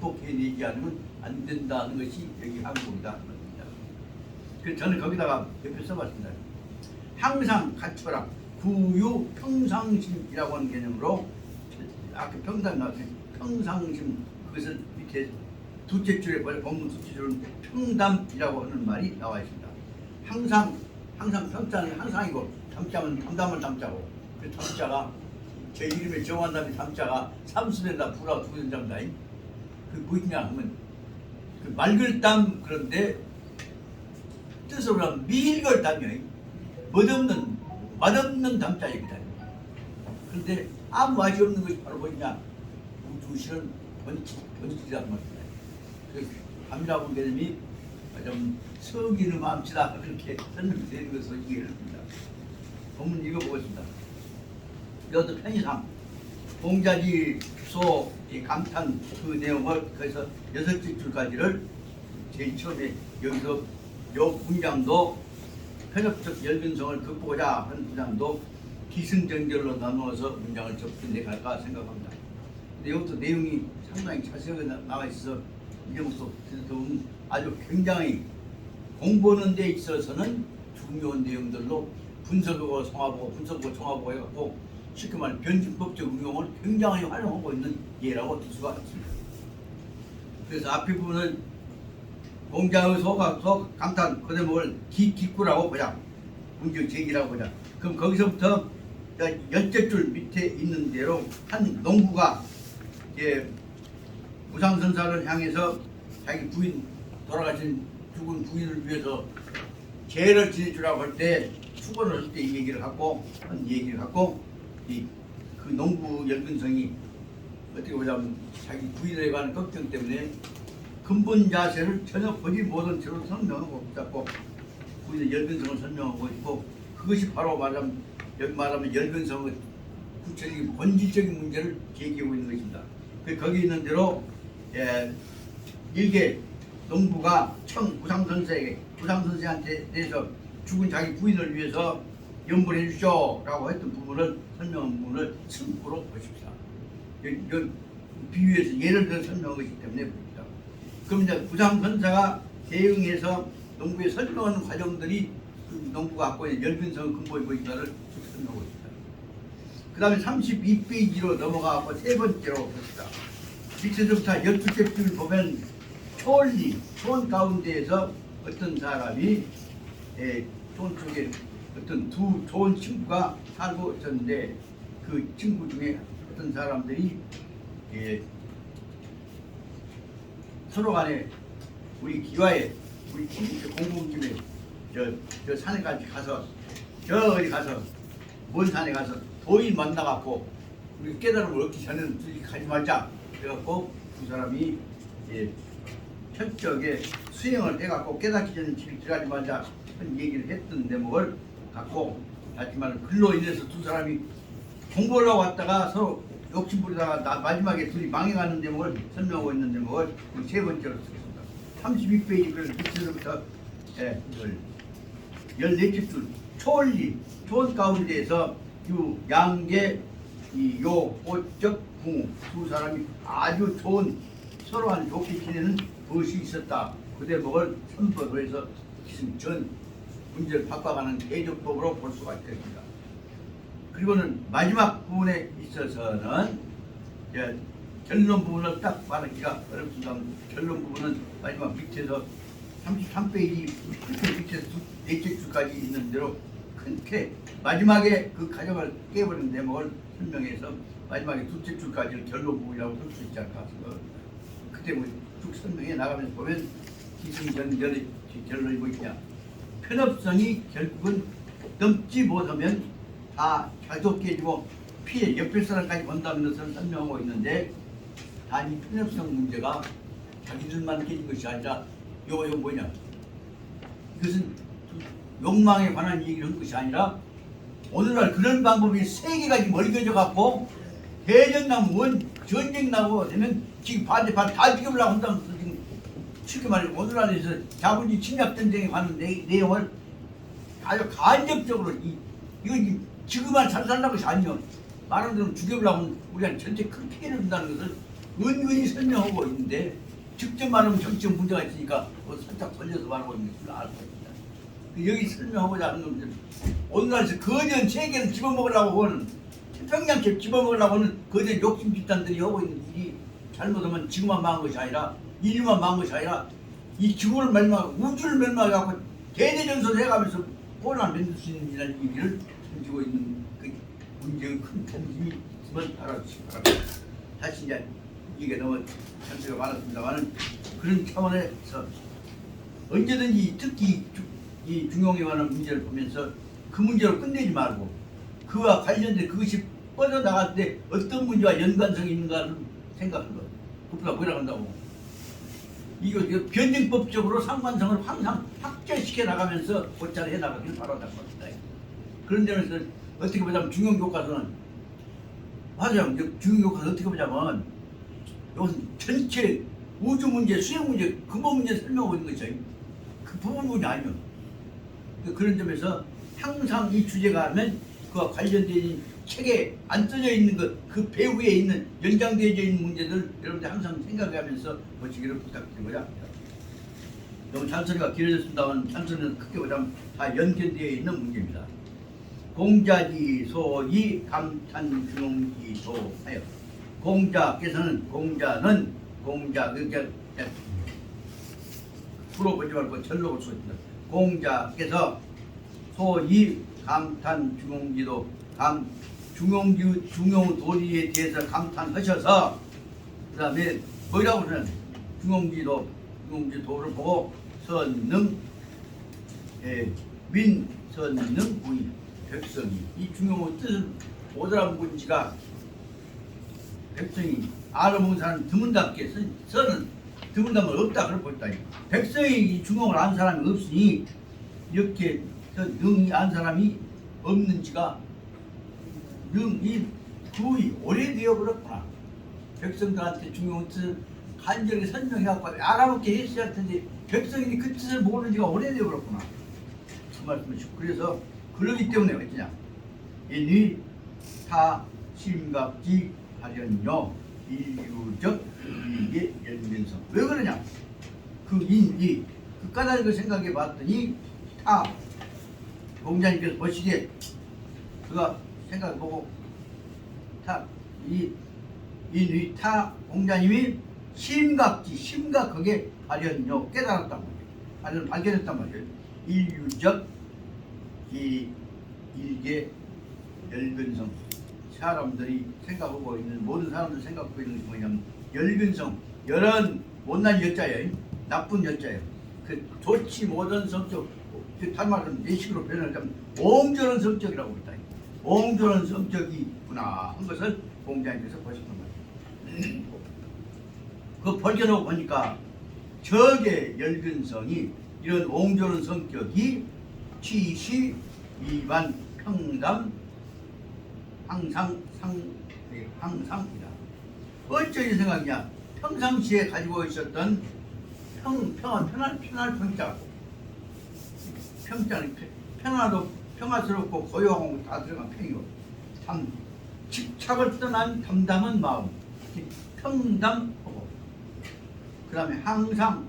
극복해내지 않으면 안 된다는 것이 여기 항목이다. 그래서 저는 거기다가 옆에 써봤습니다. 항상 갖춰라 구유 평상심이라고 하는 개념으로 아까 평상 나왔어요. 평상심 그것을 밑에 둘째 줄에 본문 둘째 줄은 평담이라고 하는 말이 나와 있습니다. 항상 평자는 항상이고 담자면 담담을 담자고 그 담자가 제 이름에 정한 다음에 담자가 삼수된다 부라 두된답니다. 그 뭐냐 하면 그 맑을 담 그런데 뜻으로 하면 미일걸 담이에요. 맛없는 담자이거든. 그런데 아무 맛이 없는 것이 바로 뭐냐 우주실은 번지란 말입니다. 그 담이라고 하는 개념이 좀 성기는 마음치다 그렇게 설명되는 것을 얘기를 합니다. 본문 읽어보겠습니다. 이것도 편의상 공자지 소 감탄 그 내용을 그래서 6째 줄까지를 제일 처음에 여기서 요 문장도 편협적 열근성을 극복하자 하는 문장도 기승전결로 나누어서 문장을 접근해 갈까 생각합니다. 근데 이것도 내용이 상당히 자세하게 나와 있어서 이제부터 보면 아주 굉장히 공부하는 데 있어서는 중요한 내용들로 분석하고 성화보고 분석하고 종합하고 해갖고 쉽게 말해 변증법적 응용을 굉장히 활용하고 있는 예라고 볼 수가 있습니다. 그래서 앞에 부분은 공자의 소각 감탄 그 대목을 기구라고 보자. 문제 제기라고 보자. 그럼 거기서부터 열째 줄 밑에 있는 대로 한 농부가 무상선사를 향해서 자기 부인 돌아가신 죽은 부인을 위해서 제를 지내주라고 할 때 수건을 할 때 이 얘기를 갖고 그 농부 연근성이 어떻게 보자면 자기 부인에 관한 걱정 때문에 근본 자세를 전혀 보지 못한 채로 설명하고 있고 부인의 연근성을 설명하고 있고 그것이 바로 여기 말하면 연근성의 구체적인 본질적인 문제를 제기하고 있는 것입니다. 거기 있는 대로 일개 농부가 무상선사한테 대해서 죽은 자기 부인을 위해서 연불해 주시오 라고 했던 부분을 설명한 부분을 승부로 보십시다. 이건 비유해서 예를 들어 설명한 것이기 때문에 봅니다. 그럼 이제 무상선사가 대응해서 농부에 설명하는 과정들이 그 농부가 갖고 있는 열근성 근본이 무엇인가를 설명하고 있습니다. 그 다음에 32페이지로 넘어가고 세 번째로 봅시다. 밑에서부터 12째 줄 보면 초원리, 초원 가운데에서 어떤 사람이 초원 쪽에 어떤 두 좋은 친구가 살고 있었는데 그 친구 중에 어떤 사람들이 서로 간에 우리 기와에 우리 친구 공공집에 저 산에까지 가서 저기 가서 먼 산에 가서 도인 만나갖고 우리 깨달음을 얻기 전에는 둘이 가지 말자 그래갖고 두 사람이 철저하게 수행을 해갖고 깨닫기 전에 집에 들어가지 말자 하는 얘기를 했던 대목을 갖고 하지만 글로 인해서 두 사람이 공부를 하고 왔다가 서로 욕심부리다가 마지막에 둘이 망해가는 대목을 설명하고 있는 대목을 세 번째로 쓰겠습니다. 32페이지 글 밑에서부터 14째 줄 초원리 초원 가운데에서 유 양계 요 오적 궁 두 사람이 아주 좋은 서로 한 좋게 지내는 것이 있었다. 그 대목을 선포로 해서 기승전 문제를 바꿔가는 대조법으로 볼 수가 있습니다. 그리고는 마지막 부분에 있어서는 결론 부분을 딱 말하기가 어렵습니다. 결론 부분은 마지막 밑에서 33페이지 밑에서 넷째 줄까지 있는 대로 큰게 마지막에 그 가정을 깨버리는 대목을 설명해서 마지막에 둘째 줄까지를 결론 부분이라고 볼 수 있지 않을까 생각합니다. 그때 쭉 설명해 나가면서 보면 기승전결의 결론이 무엇이냐. 편협성이 결국은 넘지 못하면 다 자도 깨지고 피해 옆에 사람까지 본다는 것을 설명하고 있는데 단지 편협성 문제가 자기들만 깨진 것이 아니라 이거 뭐냐. 이것은 욕망에 관한 얘기를 한 것이 아니라 오늘날 그런 방법이 세계까지 멀겨져 갖고 대전 나면 전쟁 나고 되면 지금 반대판 다 죽여보려고 한다는 것을 지금 쉽게 말해 오늘날에서 자본주의 침략 전쟁에 관한 내용을 아주 간접적으로 이거 지금만 잘 살라는 것이 아니요. 많은 데는 죽여보려고 우리한테 전체 큰 피해를 준다는 것을 은근히 설명하고 있는데 직접 말하면 정치적 문제가 있으니까 살짝 걸려서 말하고 있는 것을 알 수 있습니다. 여기 설명하고자 하는 것은 오늘날에서 거대한 세계를 집어먹으려고 하는 태평양께 집어먹으려고 하는 거대한 욕심 집단들이 하고 있는 일이 잘못하면 지구만 망한 것이 아니라 인류만 망한 것이 아니라 이 지구를 멸망하고 우주를 멸망해갖고 대대전선을 해가면서 혼란을 만들 수 있는 이라는 얘기를 던지고 있는 그 문제의 큰 던짐이 있음을 알아주시기 바랍니다. 다시 이제 이게 너무 전체가 많았습니다만 그런 차원에서 언제든지 특히 이 중용에 관한 문제를 보면서 그 문제로 끝내지 말고 그와 관련된 그것이 뻗어나갈 때 어떤 문제와 연관성이 있는가를 생각하는 것. 그보다 뭐라고 한다고. 이거 변증법적으로 상관성을 항상 확대시켜 나가면서 고찰해 나가기를 바라다 겁니다. 그런 점에서 어떻게 보자면 중용교과서는 맞아요. 중용교과서 어떻게 보자면 이것은 전체 우주 문제, 수행 문제, 근본 문제 설명하고 있는 것이죠. 그 부분 문제 아니요. 그런 점에서 항상 이 주제가 하면 그와 관련된 책에 안 써져 있는 그 배후에 있는 연장되어져 있는 문제들 여러분들 항상 생각하면서 보시기를 부탁드리고요. 너무 잔소리가 길어졌습니다만 잔소리는 크게 보자면 다 연결되어 있는 문제입니다. 공자지 소이 감탄 중용지도 하여 공자께서는 공자 그게 풀어보지 말고 절로 볼 수 있습니다. 공자께서 소이 감탄 중용지도 중용 도리에 대해서 감탄하셔서 그 다음에 뭐라고 그러냐 중용지도를 보고 선능 민선능 부이 백성이 이 중용의 뜻을 못 알아본 지가 백성이 알아본 사람이 드문답게 선은 드문다면 없다 그럴 것이다. 백성이 이 중용을 안 사람이 없으니 이렇게 능이 안 사람이 없는 지가 능이 거의 오래되어 버렸구나. 백성들한테 중용의 뜻을 간절히 설명해갖고 알아먹게 했어야 할 텐데 백성이 그 뜻을 모르는 지가 오래되어 버렸구나. 그 말씀이시고 그래서 그러기 때문에 어쩌냐 인위 타 심각지 하련요 인류적 이익의 연변성 왜 그러냐 그 인위 그 까닭을 생각해 봤더니 타 공자님께서 보시기에 그가 생각해보고 타 이 인위 타 공자님이 심각하게 하련요 깨달았단 말이에요. 발견했단 말이에요. 인류적 이 일개 열근성 사람들이 생각하고 있는 모든 사람들이 생각하고 있는 것이 뭐냐면 열근성 열은 못난 여자예요. 나쁜 여자예요. 그 좋지 못한 성격 다른 말은 내식으로 표현하자면 옹졸한 성격이라고 했다. 옹졸한 성격이구나 한 것을 공자님께서 보셨단 말이에요. 그 벌겨놓고 보니까 적의 열근성이 이런 옹졸한 성격이 취시 위반 평담 항상이다. 어쩌지 생각이냐? 평상시에 가지고 있었던 편할 평자, 평자는 평화스럽고 고요하고 다 들어간 평이고, 집착을 떠난 담담한 마음, 평담하고, 그 다음에 항상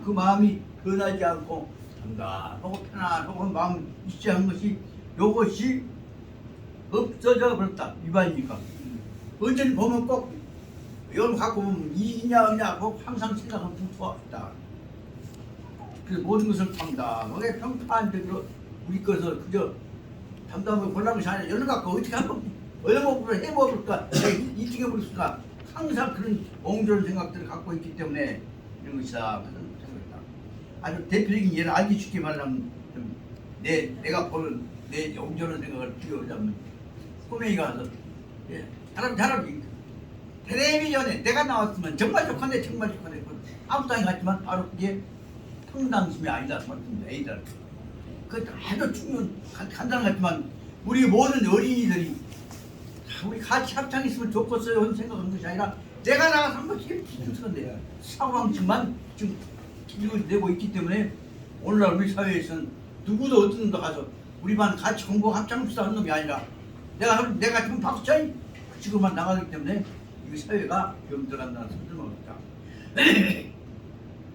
그 마음이 변하지 않고 담담하고 편안하고 마음 유지한 것이 요것이 없어져 버렸다. 위반이니까. 언제는 보면 꼭 이걸 갖고 보면 이냐 꼭 항상 생각하면 불투하다. 그래서 모든 것을 담담하게 평판적으로 우리 것을 그저 담담하게 골라는 것이 아니라 여러 갖고 어떻게 한번 얼마먹으로 해먹을까 이쪽에 버릴까 항상 그런 옹졸한 생각들을 갖고 있기 때문에 이런 것이다. 아주 대표적인 예를 알기 쉽게 말하면 내가 보는 내 옹졸한 생각을 비교하자면 꼬맹이가 와서 할아버지 텔레비전에 내가 나왔으면 정말 좋겠네 아무도 아니 같지만 바로 그게 평당심이 아니다 말씀입니다. 애들 그 아주 중요한 간단한 같지만 우리 모든 어린이들이 우리 같이 합창했으면 좋겠어요 하는 생각하는 것이 아니라 내가 나가서 한 번씩 기준선데 상황지만 지금 기준을 내고 있기 때문에 오늘날 우리 사회에서는 누구도 어떤 놈도 가서 우리 반 같이 공부 합창합시다 하는 놈이 아니라 내가 지금 박수쳐이 지금만 나가기 때문에 이 사회가 병들어간다는 소리를 먹었다.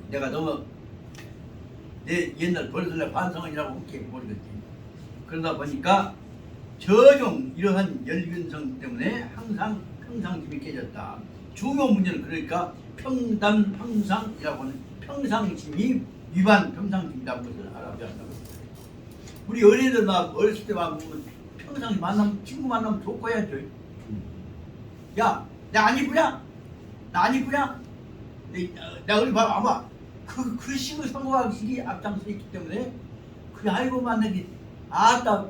내가 너무 내 옛날 버릇을 반성이라고 그렇게 모르겠지. 그러다 보니까 저종 이러한 열근성 때문에 항상 평상심이 깨졌다. 중요 문제는 그러니까 평담 평상이라고 하는 평상심이 위반 평상심이라는 것을 알아야 한다고. 우리 어린이들 막 어렸을 때 막 평상시 만나면 친구 만나면 좋고 해야죠. 야, 나 안 이쁘냐? 나 안 이쁘냐? 내가 우리 봐봐 아마 그 식의 선거학식이 앞장서 있기 때문에 그 아이고 만나기 아따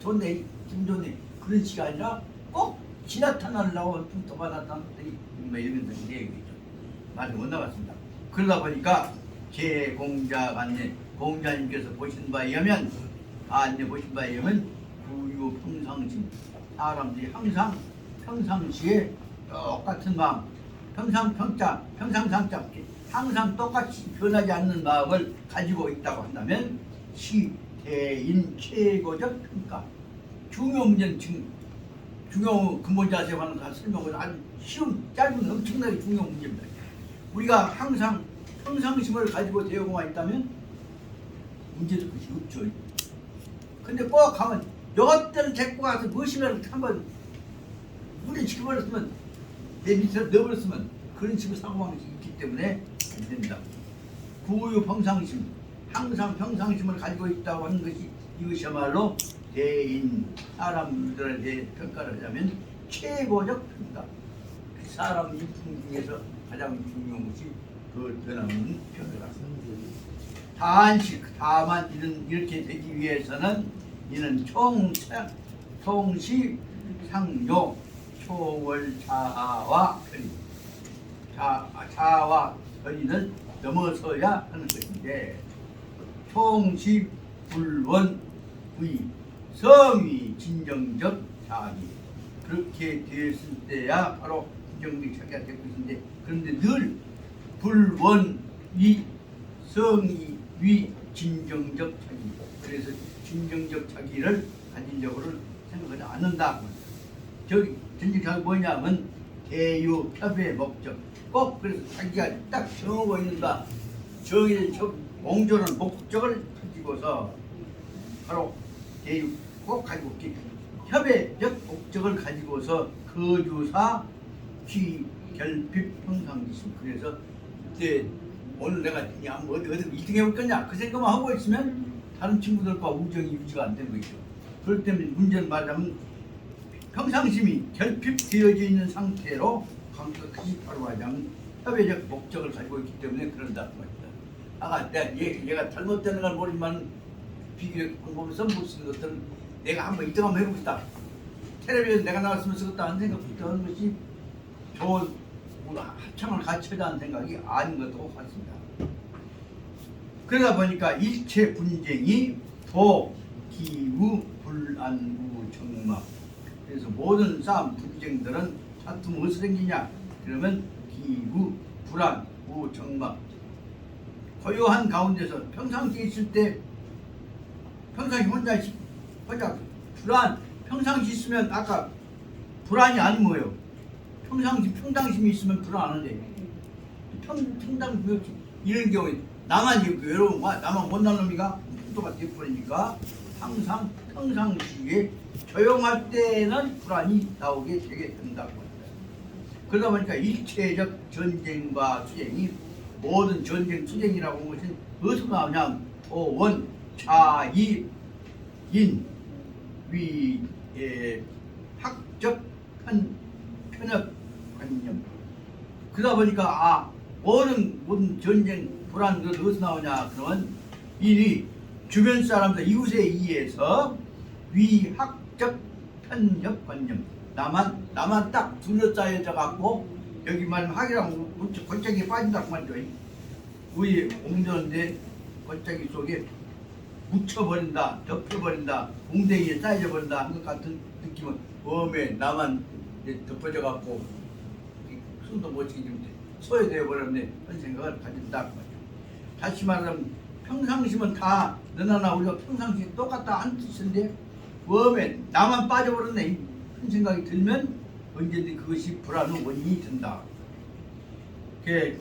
좋네 기분 좋네 그런 식이 아니라 꼭 지나타나려고 또 받았다는 이런 얘기죠. 말이 못 나갔습니다. 그러다 보니까 제 공자간에 공자님께서 보신 바에 의하면 보신 바에 의하면 구유 평상심 사람들이 항상 평상시에 똑같은 마음 평상평자 평상상자 항상 똑같이 변하지 않는 마음을 가지고 있다고 한다면 대인 최고적 평가. 중요 문제는 지금 중요 근본 자세에 관한 설명을 아주 쉬운 짧은 엄청나게 중요한 문제입니다. 우리가 항상 평상심을 가지고 대응만 있다면 문제될 것이 없죠. 근데 꼭 가면 여것들을 데리고 가서 무엇이면 한번 무리시켜버렸으면 내 밑으로 넣어버렸으면 그런 식으로 사고방식이 있기 때문에 안 됩니다. 구유 평상심, 항상 평상심을 가지고 있다고 하는 것이 이것이야말로 대인 사람들에 대해 평가를 하자면 최고적 평가. 사람 인품 중에서 가장 중요한 것이 그 변함없는 평가다. 다만 이렇게 되기 위해서는 이는 총시 상요 초월 자아와 편의 자아와 편의는 넘어서야 하는 것인데 총시 불원의 성의 진정적 자기 그렇게 되었을 때야 바로 진정적 자기가 될 것인데 그런데 늘 불원의 성의 위 진정적 자기 그래서 진정적 자기를 가진적으로는 생각하지 않는다. 저기 진정적 자기 뭐냐면 대유협의 목적 꼭 그래서 자기가 딱 정하고 있는다. 정의된 공존한 목적을 가지고서 바로 대유 꼭 가지고 있기 협의적 목적을 가지고서 거주사 취결핍 평상지심 그래서 이때 오늘 내가 어디 1등 해볼 거냐 그 생각만 하고 있으면 다른 친구들과 우정이 유지가 안 되는 거죠. 그렇기 때문에 문제는 말하자면 평상심이 결핍되어져 있는 상태로 강력히 바로 말하자면 협의적 목적을 가지고 있기 때문에 그런다 그 말이다. 아까 얘가 잘못되는 걸 모르지만 비교적 방법을 써볼 수 있는 것들은 내가 한번 1등 한번 해보고 싶다. 텔레비전 내가 나왔으면 쓰겠다 하는 생각부터 하는 것이 좋은 합창을 갖춰야 하는 생각이 아닌 것도 같습니다. 그러다 보니까 일체 분쟁이 도, 기우, 불안구, 정막 그래서 모든 싸움, 분쟁들은 다툼 어디서 생기냐 그러면 기우, 불안, 우, 정막 고요한 가운데서 평상시에 있을 때 평상시 혼자 불안 평상시 있으면 아까 불안이 아니 뭐예요? 평상심이 있으면 불안한데 평상심 이런 경우에 나만 외로운 거야 나만 못난 놈이가 또가 돼버리니까 항상 평상시에 조용할 때는 불안이 나오게 되게 된다고 합니다. 그러다 보니까 일체적 전쟁과 투쟁이 모든 전쟁 투쟁이라고 하는 것은 어디서 나오냐 원, 차이, 인, 위, 학적, 편협, 관념 그러다 보니까 모든 전쟁 불안 그 어디서 나오냐 그러면 인이 주변 사람들 이웃에 의해서 위학적 편협 관념 나만 딱 둘러싸여져 갖고 여기 말하면 학이랑 골짜기에 빠진다고 말이죠. 우리 옹전인데 골짜기 속에 묻혀버린다 덮여버린다 웅덩이에 쌓여져 버린다 하는 것 같은 느낌은 몸에 나만 덮어져 갖고 숨도 못 쉬게 소외되어 버렸네 그런 생각을 가진다. 다시 말하면 평상심은 다 너나나 우리가 평상시 똑같다 한 뜻인데 몸에 나만 빠져버렸네 그런 생각이 들면 언제든지 그것이 불안의 원인이 된다. 그게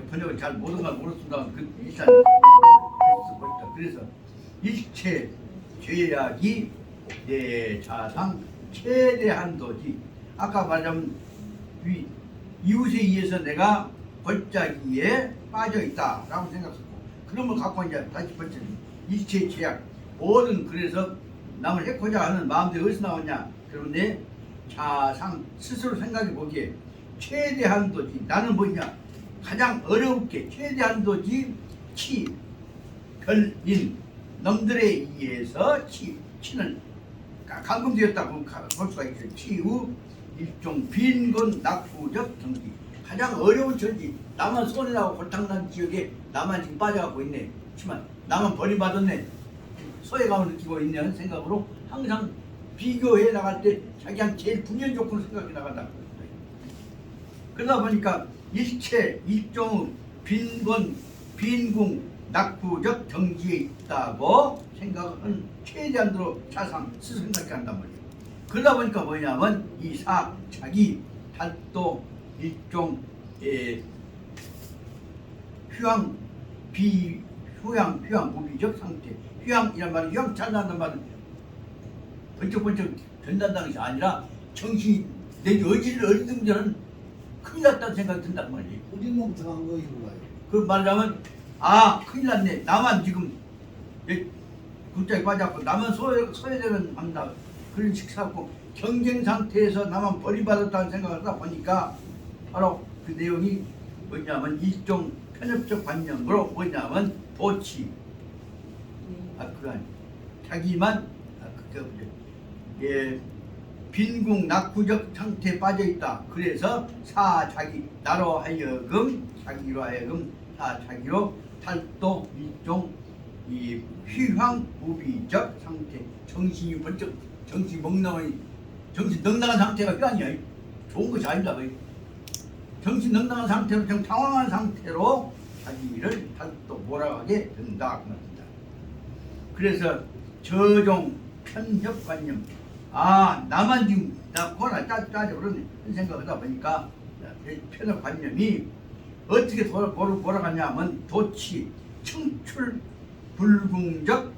번역을 잘 모든 걸 모르겠습니다. 그 일단 그래서 일체 죄악이 내 자상 최대한도지 아까 말하자면 이웃에 의해서 내가 골짜기에 빠져 있다라고 생각하고 그런 걸 갖고 이제 다시 번째 일체 죄악 모든 그래서 남을 해코자 하는 마음들이 어디서 나오냐 그러면 내 자상 스스로 생각해 보기에 최대한도지 나는 뭐냐 가장 어렵게 최대한도지 별인 놈들에 의해서 치는 감금되었다고 볼 수가 있어요. 치유 일종 빈곤 낙후적 정기 가장 어려운 처지 나만 손해나고 골탕난 지역에 나만 지금 빠져갖고 있네 하지만 나만 버림받았네 소외감을 느끼고 있냐는 생각으로 항상 비교해 나갈 때 자기한테 제일 불리한 조건을 생각해 나간다. 그러다 보니까 일체 일종 빈궁 낙후적 정지에 있다고 생각은 최대한으로 자상 스스로 생각해 한단 말이에요. 그러다 보니까 뭐냐면 이 자기 달도 일종 휴양 무비적 상태. 휴양이란 말은 휴양 찬다는 말은 번쩍번쩍 된다는 것이 아니라 정신이 내 의지를 어리둥절은 큰일 났다는 생각이 든단 말이에요. 흐리멍텅한 거 이거예요. 그 말하자면 큰일 났네. 나만 지금 굴짝에 빠졌고 나만 소외되는 합니다. 그런 식사고 경쟁 상태에서 나만 버림받았다는 생각을 하다 보니까 바로 그 내용이 뭐냐면 일종 편협적 관념으로 뭐냐면 도치 그건 자기만 빈궁 낙후적 상태에 빠져 있다. 그래서 자기 나로 하여금 자기로 하여금 자기로 탈도 일종 이 휘황무비적 상태, 정신이 번쩍 정신 넉넉한 상태가 휴양이야. 좋은 것이 아니다. 정신 넉넉한 상태로 좀 당황한 상태로 자기를 탈도 몰아가게 된다. 그 말입니다. 그래서 저종 편협관념. 나만 지금 나 코나 짜져 그러네. 그런 생각을 하다 보니까 편협관념이 어떻게 몰아가냐 하면 도치, 청출, 불궁적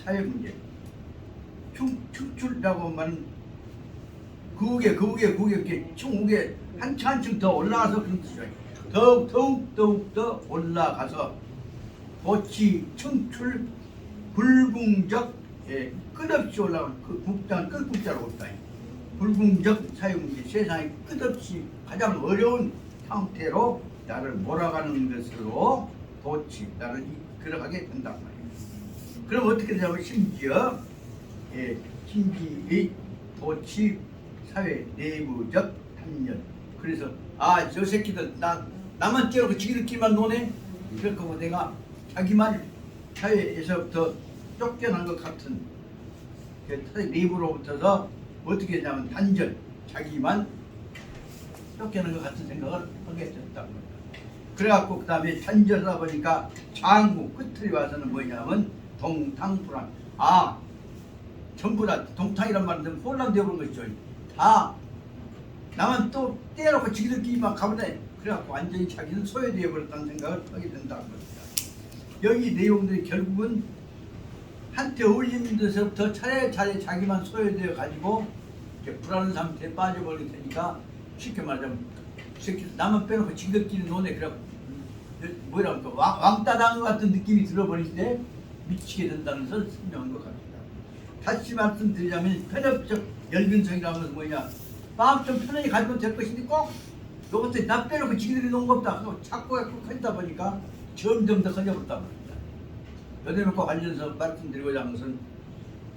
사회 문제. 청출이라고 하면 그게 이렇게 충우게 한층 더 올라가서 그런 뜻이죠. 더욱 더 올라가서 도치, 청출, 불궁적 끝없이 올라가는 그 국장 끝국자라고 했다. 불궁적 사회문제, 세상에 끝없이 가장 어려운 상태로 나를 몰아가는 것으로 도치, 나를 이끌어가게 된단 말이에요. 그럼 어떻게 되냐면 심지어 심지의 도치 사회 내부적 단련. 그래서 저 새끼들 나만 째놓고 지들끼리만 노네. 그렇게 하고 내가 자기만 사회에서부터 쫓겨난 것 같은 사회 내부로부터서 어떻게 했냐면 단절, 자기만 쫓겨난 것 같은 생각을 하게 됐다는 겁니다. 그래갖고 그 다음에 단절하다 보니까 장구 끝을 와서는 뭐냐면 동탕불안. 전부 다 동탕이란 말은 혼란되어버린 것이죠. 다 나만 또 떼어놓고 지들끼리만 가보네. 그래갖고 완전히 자기는 소외되어 버렸다는 생각을 하게 된다는 겁니다. 여기 내용들이 결국은 한테 어울리는 데서부터 차례차례 자기만 소외되어 가지고 불안한 상태에 빠져버릴 테니까 쉽게 말하자면 나만 빼놓고 지들끼리 노네. 그래갖고 뭐랄까 왕따 당한 것 같은 느낌이 들어버릴 때 미치게 된다는 것을 설명한 것 같습니다. 다시 말씀드리자면 편협적 열근성이라는 것은 뭐냐, 마음 좀 편하게 가지면 될 것인데 꼭 이것도 나 빼놓고 지들이 놓은 거 없다. 자꾸 하다 보니까 점점 더 커져버렸단 말입니다. 여대명과 관련해서 말씀드리고자 하는 것은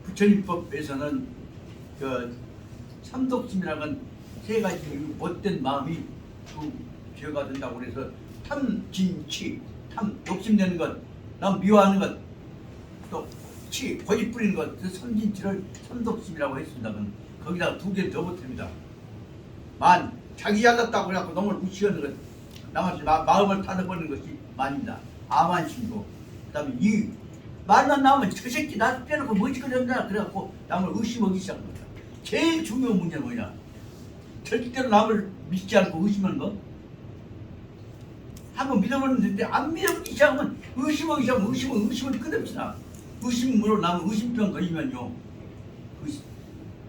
부처님법에서는 그 삼독심이라는 건 세 가지 못된 마음이 그 죄가 된다고 그래서 탐진치, 욕심내는 것, 남 미워하는 것, 또 고집 부리는 것, 그 삼진치를 삼독심이라고 했습니다. 거기다가 두 개 더 붙습니다. 자기 잘났다고 그래갖고 너무 무시하는 것, 남한테 마음을 닫아버리는 것이 만입니다. 아만심고, 그 다음에 이 말만 나오면 저 새끼 나 빼놓고 뭐지거렸나 그래갖고 남을 의심하기 시작합니다. 제일 중요한 문제는 뭐냐, 절대로 남을 믿지 않고 의심하는 거. 한번 믿어버렸는데 안 믿어보기 시작하면 의심하기 시작하면 의심은 끝없이 나. 의심으로 남은 의심병 걸리면요,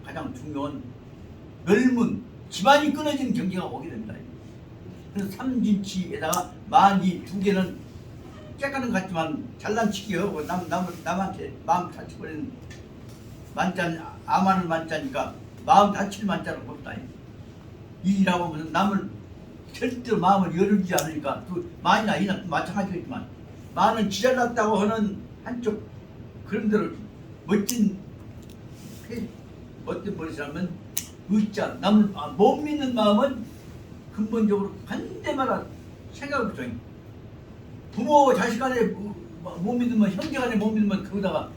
가장 중요한 멸문, 집안이 끊어지는 경계가 오게 된다. 그래서 삼진치에다가 이 두 개는 쬐까는 것 같지만 잘난치기 하고 남한테 마음 다쳐버리는 만짠, 아마는 만짜니까 마음 다칠 만짜로 봅다. 이라고 하면 남을 절대로 마음을 열어주지 않으니까 그 만이나 이나 마찬가지겠지만 만은 지잘났다고 하는 한쪽 그런 대로 멋진 머리라면 의자, 남을 못 믿는 마음은 근본적으로 반대마다 생각을 붙여. 부모 자식 간에 못 믿으면, 형제 간에 못 믿으면 거기다가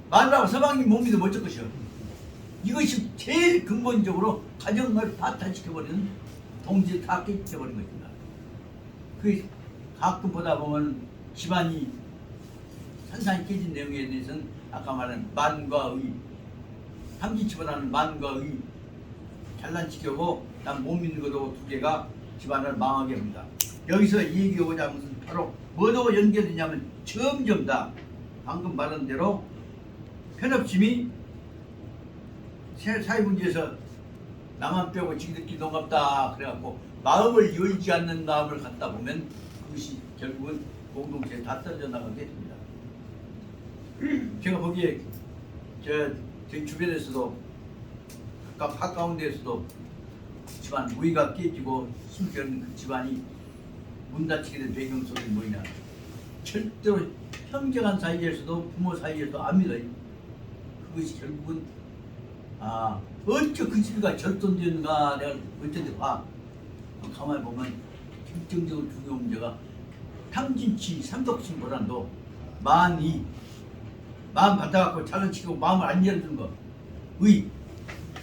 마누라하고 서방님 못 믿으면 어쩔 것이요. 이것이 제일 근본적으로 가정을 파탄시켜버리는 동지를 다 깨뜨려버린 것입니다. 그 가끔 보다 보면 집안이 산산이 깨진 내용에 대해서는 아까 말한 만과 의, 탐진치보다는 만과 의, 잘난 척하고 난 못 믿는 것도 두 개가 집안을 망하게 합니다. 여기서 얘기하고자 하는 것은 바로 뭐하고 연결되냐면 점점 다 방금 말한 대로 편협심이 사회 문제에서 나만 빼고 지들끼리 동갑다 그래갖고 마음을 열지 않는 마음을 갖다 보면 그것이 결국은 공동체에 다 떨어져 나가게 됩니다. 제가 보기에 제 주변에서도 가까운 데에서도 집안 무의가 깨지고 숨겨있는 그 집안이 문 닫히게 된 배경 속에 뭐냐, 절대로 형제간 사이에서도 부모 사이에서도 안 믿어요. 그것이 결국은 어째 그 집이가 절돈되는가 내가 어쩐데 봐. 가만히 보면 결정적으로 중요한 문제가 탐진치 삼독신보다도 만이 마음 받아갖고 잘난 치고 마음을 안 열는 것,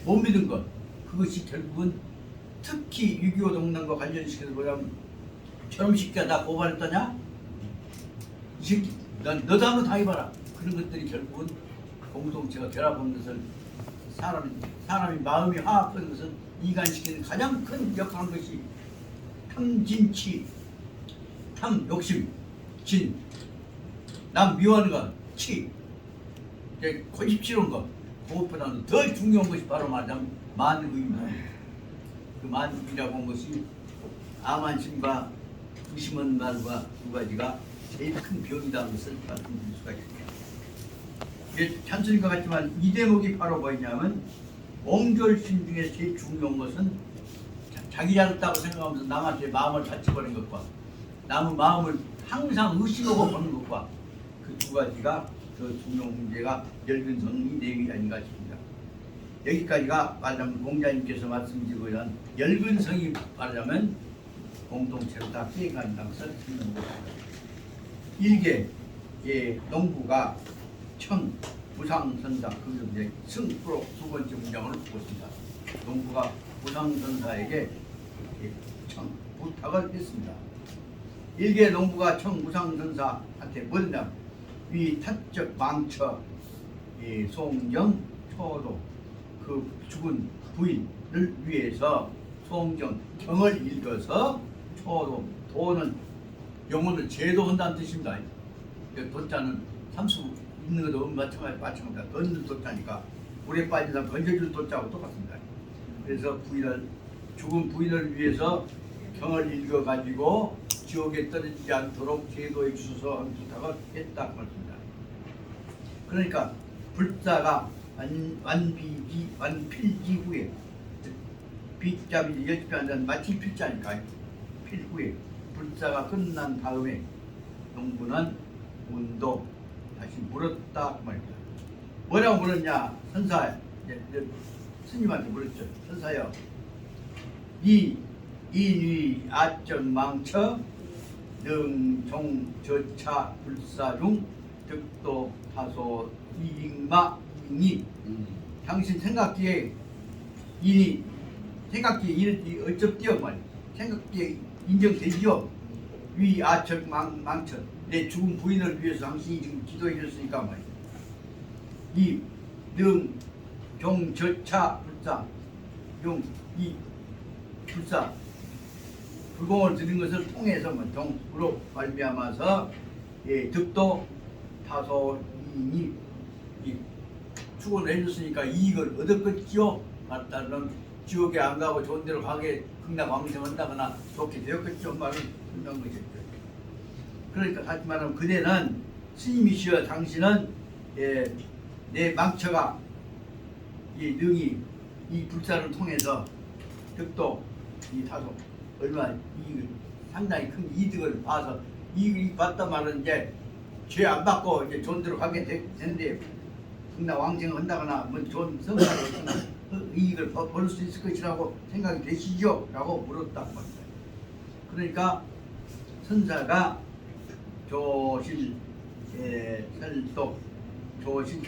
못 믿은 것, 그것이 결국은 특히 6.25 동란과 관련시켜서 뭐냐면 저놈 새끼가 나 고발했더냐? 이 새끼 너도 한번 당해봐라. 그런 것들이 결국은 공동체가 결합하는 것을 사람이 마음이 화합하는 것을 이간시키는 가장 큰 역할한 것이 탐진치, 탐 욕심, 진, 남 미워하는 것, 치, 고집스러운 것, 그것보다는 더 중요한 것이 바로 말하자면 만의입니다. 그 만의라고 하는 것이 암환심과 의심한 말과 두 가지가 제일 큰 병이라는 것을 말씀드릴 수가 있습니다. 이게 찬스인 것 같지만 이 대목이 바로 뭐냐면 옹졸심 중에 제일 중요한 것은 자기 잘했다고 생각하면서 남한테 마음을 다쳐버린 것과 남의 마음을 항상 의심하고 보는 것과 그 두 가지가 그 중요한 문제가 열근성의 내용이 아닌가 싶습니다. 여기까지가 말하자면 공자님께서 말씀드리고 한 열근성이 말하자면 공동체로 다 깨어간다는 것을 설명합니다. 일개 농부가 청 부상선사 그 이제 승프로 두 번째 문장을 보겠습니다. 농부가 부상선사에게 청 부탁을 했습니다. 일개 농부가 청 부상선사한테 뭐냐, 위 타적 망처 송정 초도 그 죽은 부인을 위해서 송정 경을 읽어서 초도 도는 영혼을 제도한다는 뜻입니다. 도자는 삼수 있는 것도 마찬가지다. 던는 도자니까 물에 빠진 사람 건져줄 도자하고 똑같습니다. 그래서 죽은 부인을 위해서 경을 읽어가지고 지옥에 떨어지지 않도록 제도해 주소서 하는 부탁을 했다 그 말입니다. 그러니까 불사가 완필지 후에 빗잡이 열집하는 마치 필자니까 필 후에 불사가 끝난 다음에 농부는 운도 다시 물었다 그 말입니다. 뭐라고 물었냐? 선사 스님한테 물었죠. 선사여, 이 인위 아적 망처 능종 저차 불사 중 득도 타소 이익마 이 당신 생각기에 인이 생각기에 어쩌디요 말 생각기에 인정되지요. 위 아적 망처 내 죽은 부인을 위해서 당신이 지금 기도해 줬으니까 말이야. 이 능종 저차 불사 이 불사 불공을 드린 것을 통해서 정으로 말미암아서 득도 타소인이 축원을 해줬으니까 이익을 얻었겠지요. 따르면 지옥에 안 가고 좋은 데로 가게 극락왕생한다거나 좋게 되었겠죠. 말을 설명한 것이죠. 그러니까 다시 말하면 그대는 스님이시여 당신은 내 망처가 이 능이 이 불사를 통해서 득도 이 타소 얼마나 이익을 상당히 큰 이득을 봐서 이익을 봤단 말은 이제 죄 안 받고 이제 좋은 데로 가게 되는데 극락 왕생을 한다거나 뭐 좋은 성사를 했거나 이익을 벌 수 있을 것이라고 생각이 되시죠? 라고 물었단 말입니다. 그러니까 선사가 조실 설독 조실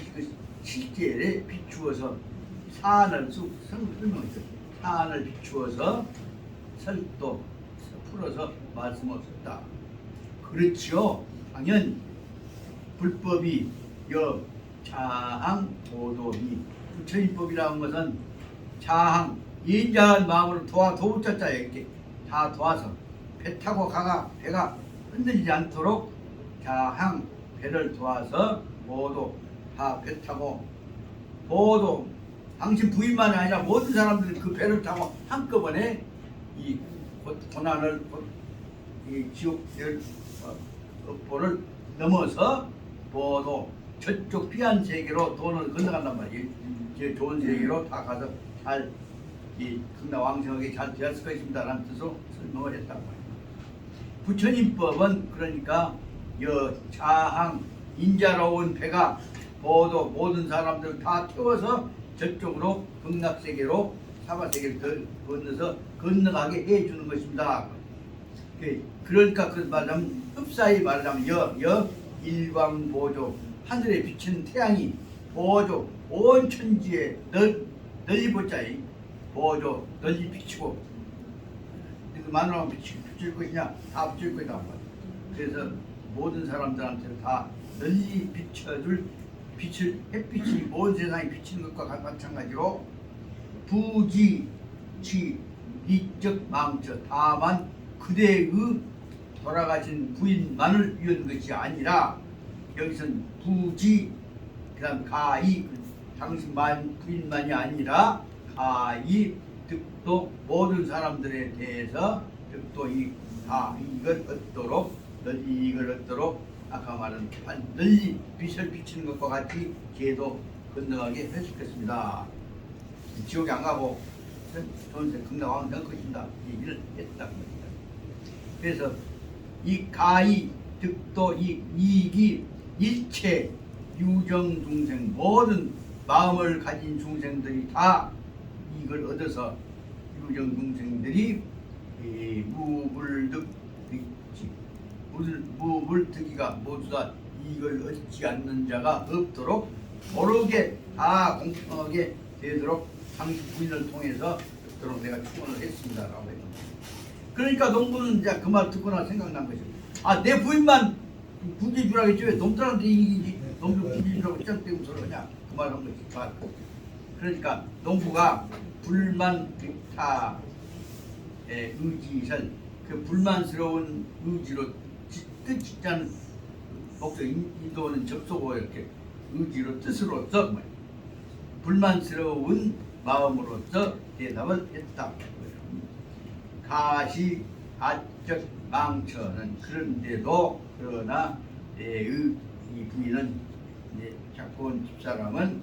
실제에 비추어서 사안을 설명했어요. 사안을 비추어서 설독 풀어서 말씀하셨다. 그렇지요. 당연 불법이 여 자항 보도니 부처인법이라는 것은 자항 인자한 마음으로 도우자자에 이렇게 다 도와서 배 타고 가가 배가 흔들리지 않도록 자항 배를 도와서 모두 다 배 타고 모두 당신 부인만이 아니라 모든 사람들이 그 배를 타고 한꺼번에 이 고난을 이 지옥을 업보를 넘어서 모두 저쪽 귀한 세계로 돈을 건너간단 말이에요. 이제 좋은 세계로 다 가서 잘 이 극락왕성하게 잘 되었을 것입니다라는 뜻으로 설명을 했단 말이에요. 부처님법은 그러니까 여자항 인자로운 배가 모두 모든 사람들 다 태워서 저쪽으로 극락세계로 사바세계를 건너서 건너가게 해주는 것입니다. 그러니까 그 말하면 흡사히 말하자면 여 일광보조 하늘에 비치는 태양이 보조 온 천지에 널리 보자이 보조 널리 비치고 마누라만 비칠 것이냐 다 비칠 것이다. 그래서 모든 사람들한테 다 널리 비춰줄 빛을 햇빛이 온 세상에 비치는 것과 마찬가지로 부지치 리적 망처 다만 그대의 돌아가신 부인만을 위한 것이 아니라 여기서는 부지 그다음 가이 당신만 부인만이 아니라 가이 득도 모든 사람들에 대해서 득도 이걸 얻도록 널리 이걸 얻도록 아까 말한 널리 빛을 비치는 것과 같이 걔도 건너가게 해주겠습니다. 지옥에 안 가고 전세 극락왕 될 것입니다. 얘기를 했다. 그래서 이 가이 득도 이 이익이 일체 유정 중생 모든 마음을 가진 중생들이 다 이걸 얻어서 유정 중생들이 무불득이가 모두 다 이걸 얻지 않는 자가 없도록 모르게 다 공평하게 되도록 당신 부인을 통해서 그토록 내가 축원을 했습니다라고 해요. 그러니까 농부는 이제 그 말 듣고나 생각난 거죠. 아, 내 부인만 부지 주라고 했지 왜 놈들한테 이기지 놈들 부지 주라고 짱 소리 하냐 그 말 한 거지. 그러니까 농부가 불만 빅타의 의지설 그 불만스러운 의지로 뜻짓지 않은 목적 인도는 접속어 이렇게 의지로 뜻으로서 불만스러운 마음으로서 대답을 했다. 가시 아적 망처는 그런데도 그러나 이 부인은 자꾸 온 집사람은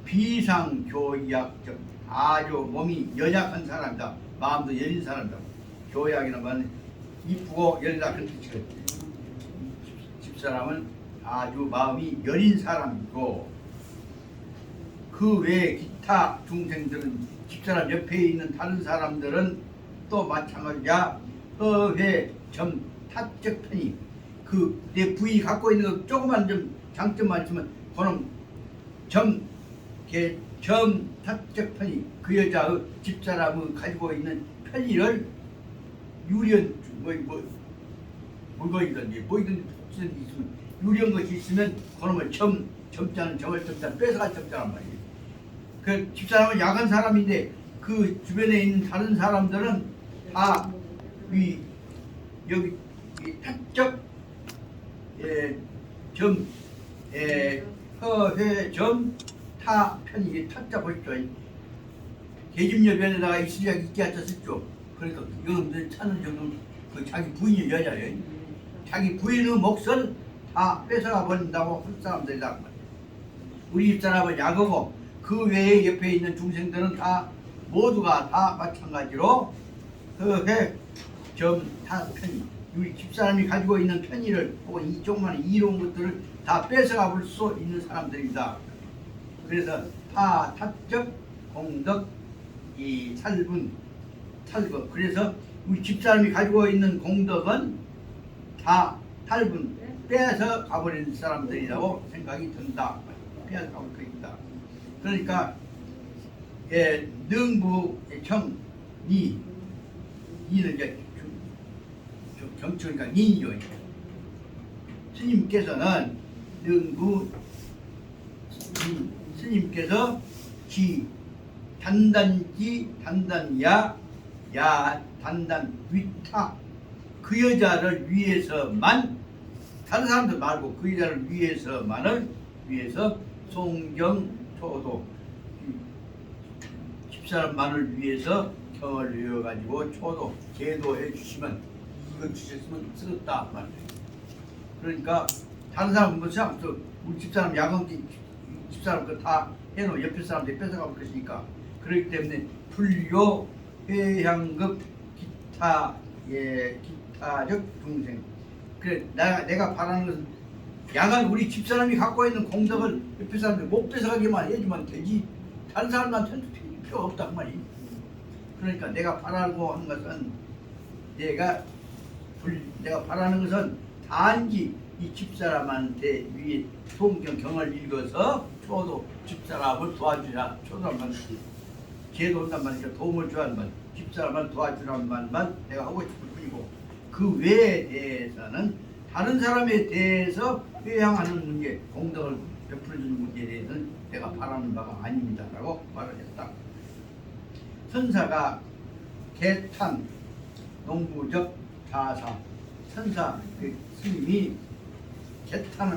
비상교약적 아주 몸이 연약한 사람이다. 마음도 여린 사람이다. 교약이란 말은 이쁘고 여리다 그런 뜻이거든요. 집사람은 아주 마음이 여린 사람이고 그 외에 기타 중생들은 집사람 옆에 있는 다른 사람들은 또 마찬가지야. 허회 점 타적 편이 그 내 부인이 갖고 있는 거 조그만 좀 장점만 있으면 그럼 점 타적 편이 그 여자의 집사람이 가지고 있는 편의를 유리한 물건이든지 뭐이든지 있으면 유리한 것이 있으면 그러면 점자는 점을 점자 뺏어갈 점자란 말이에요. 그 집사람은 약한 사람인데 그 주변에 있는 다른 사람들은 다 여기 타적 허회 점 타 편이 타자 보십시오. 계집여변에다가 이 시작 있게 하셨죠. 그러니까 이건 찾는 정도 그 자기 부인이 여자예요. 자기 부인의 몫을 다 뺏어가 버린다고 할 사람들이다. 우리 집사람은 약하고 그 외에 옆에 있는 중생들은 다 모두가 다 마찬가지로 허회 점 타 편이 우리 집사람이 가지고 있는 편의를 혹은 이쪽만 이로운 것들을 다 뺏어가 볼 수 있는 사람들입니다. 그래서 타적 공덕 이 살분 탈거 그래서 우리 집사람이 가지고 있는 공덕은 다 탈분 빼서 가버린 사람들이라고 생각이 든다. 빼서 가버릴 것이다. 그러니까 능부청 니는 이제 경청이니까 니요. 스님께서는 능구 스님께서 지 단단지 단단야 야 단단 위타 그 여자를 위해서만 다른 사람들 말고 그 여자를 위해서 송경 초도 집사람만을 위해서 경을 외워가지고 초도 제도해 주시면 이거 주셨으면 쓰겠다 말이에요. 그러니까 다른 사람 뭐 우리 집사람 야광기 집사람 그 다 해놓은 옆에 사람들이 뺏어가볼 것이니까 그렇기 때문에 불교 회향급 기타적 중생 그래 내가 바라는 것은 야간 우리 집사람이 갖고 있는 공덕을 옆에 사람들 못 뺏어가기만 해주면 되지 다른 사람한테는 필요 없단 말이야. 그러니까 내가 바라고 하는 것은 내가 바라는 것은 단지 이 집사람한테 위에 성경을 읽어서 초도 집사람을 도와주라 초도란 제도 한단 말이니까 도움을 주라는 말 집사람을 도와주라는 말만 내가 하고 싶을 뿐이고 그 외에 대해서는 다른 사람에 대해서 회향하는 문제 공덕을 베풀어주는 문제에 대해서는 내가 바라는 바가 아닙니다 라고 말을 했다. 선사가 개탄 농부적 자사 선사 그 스님이 개탄을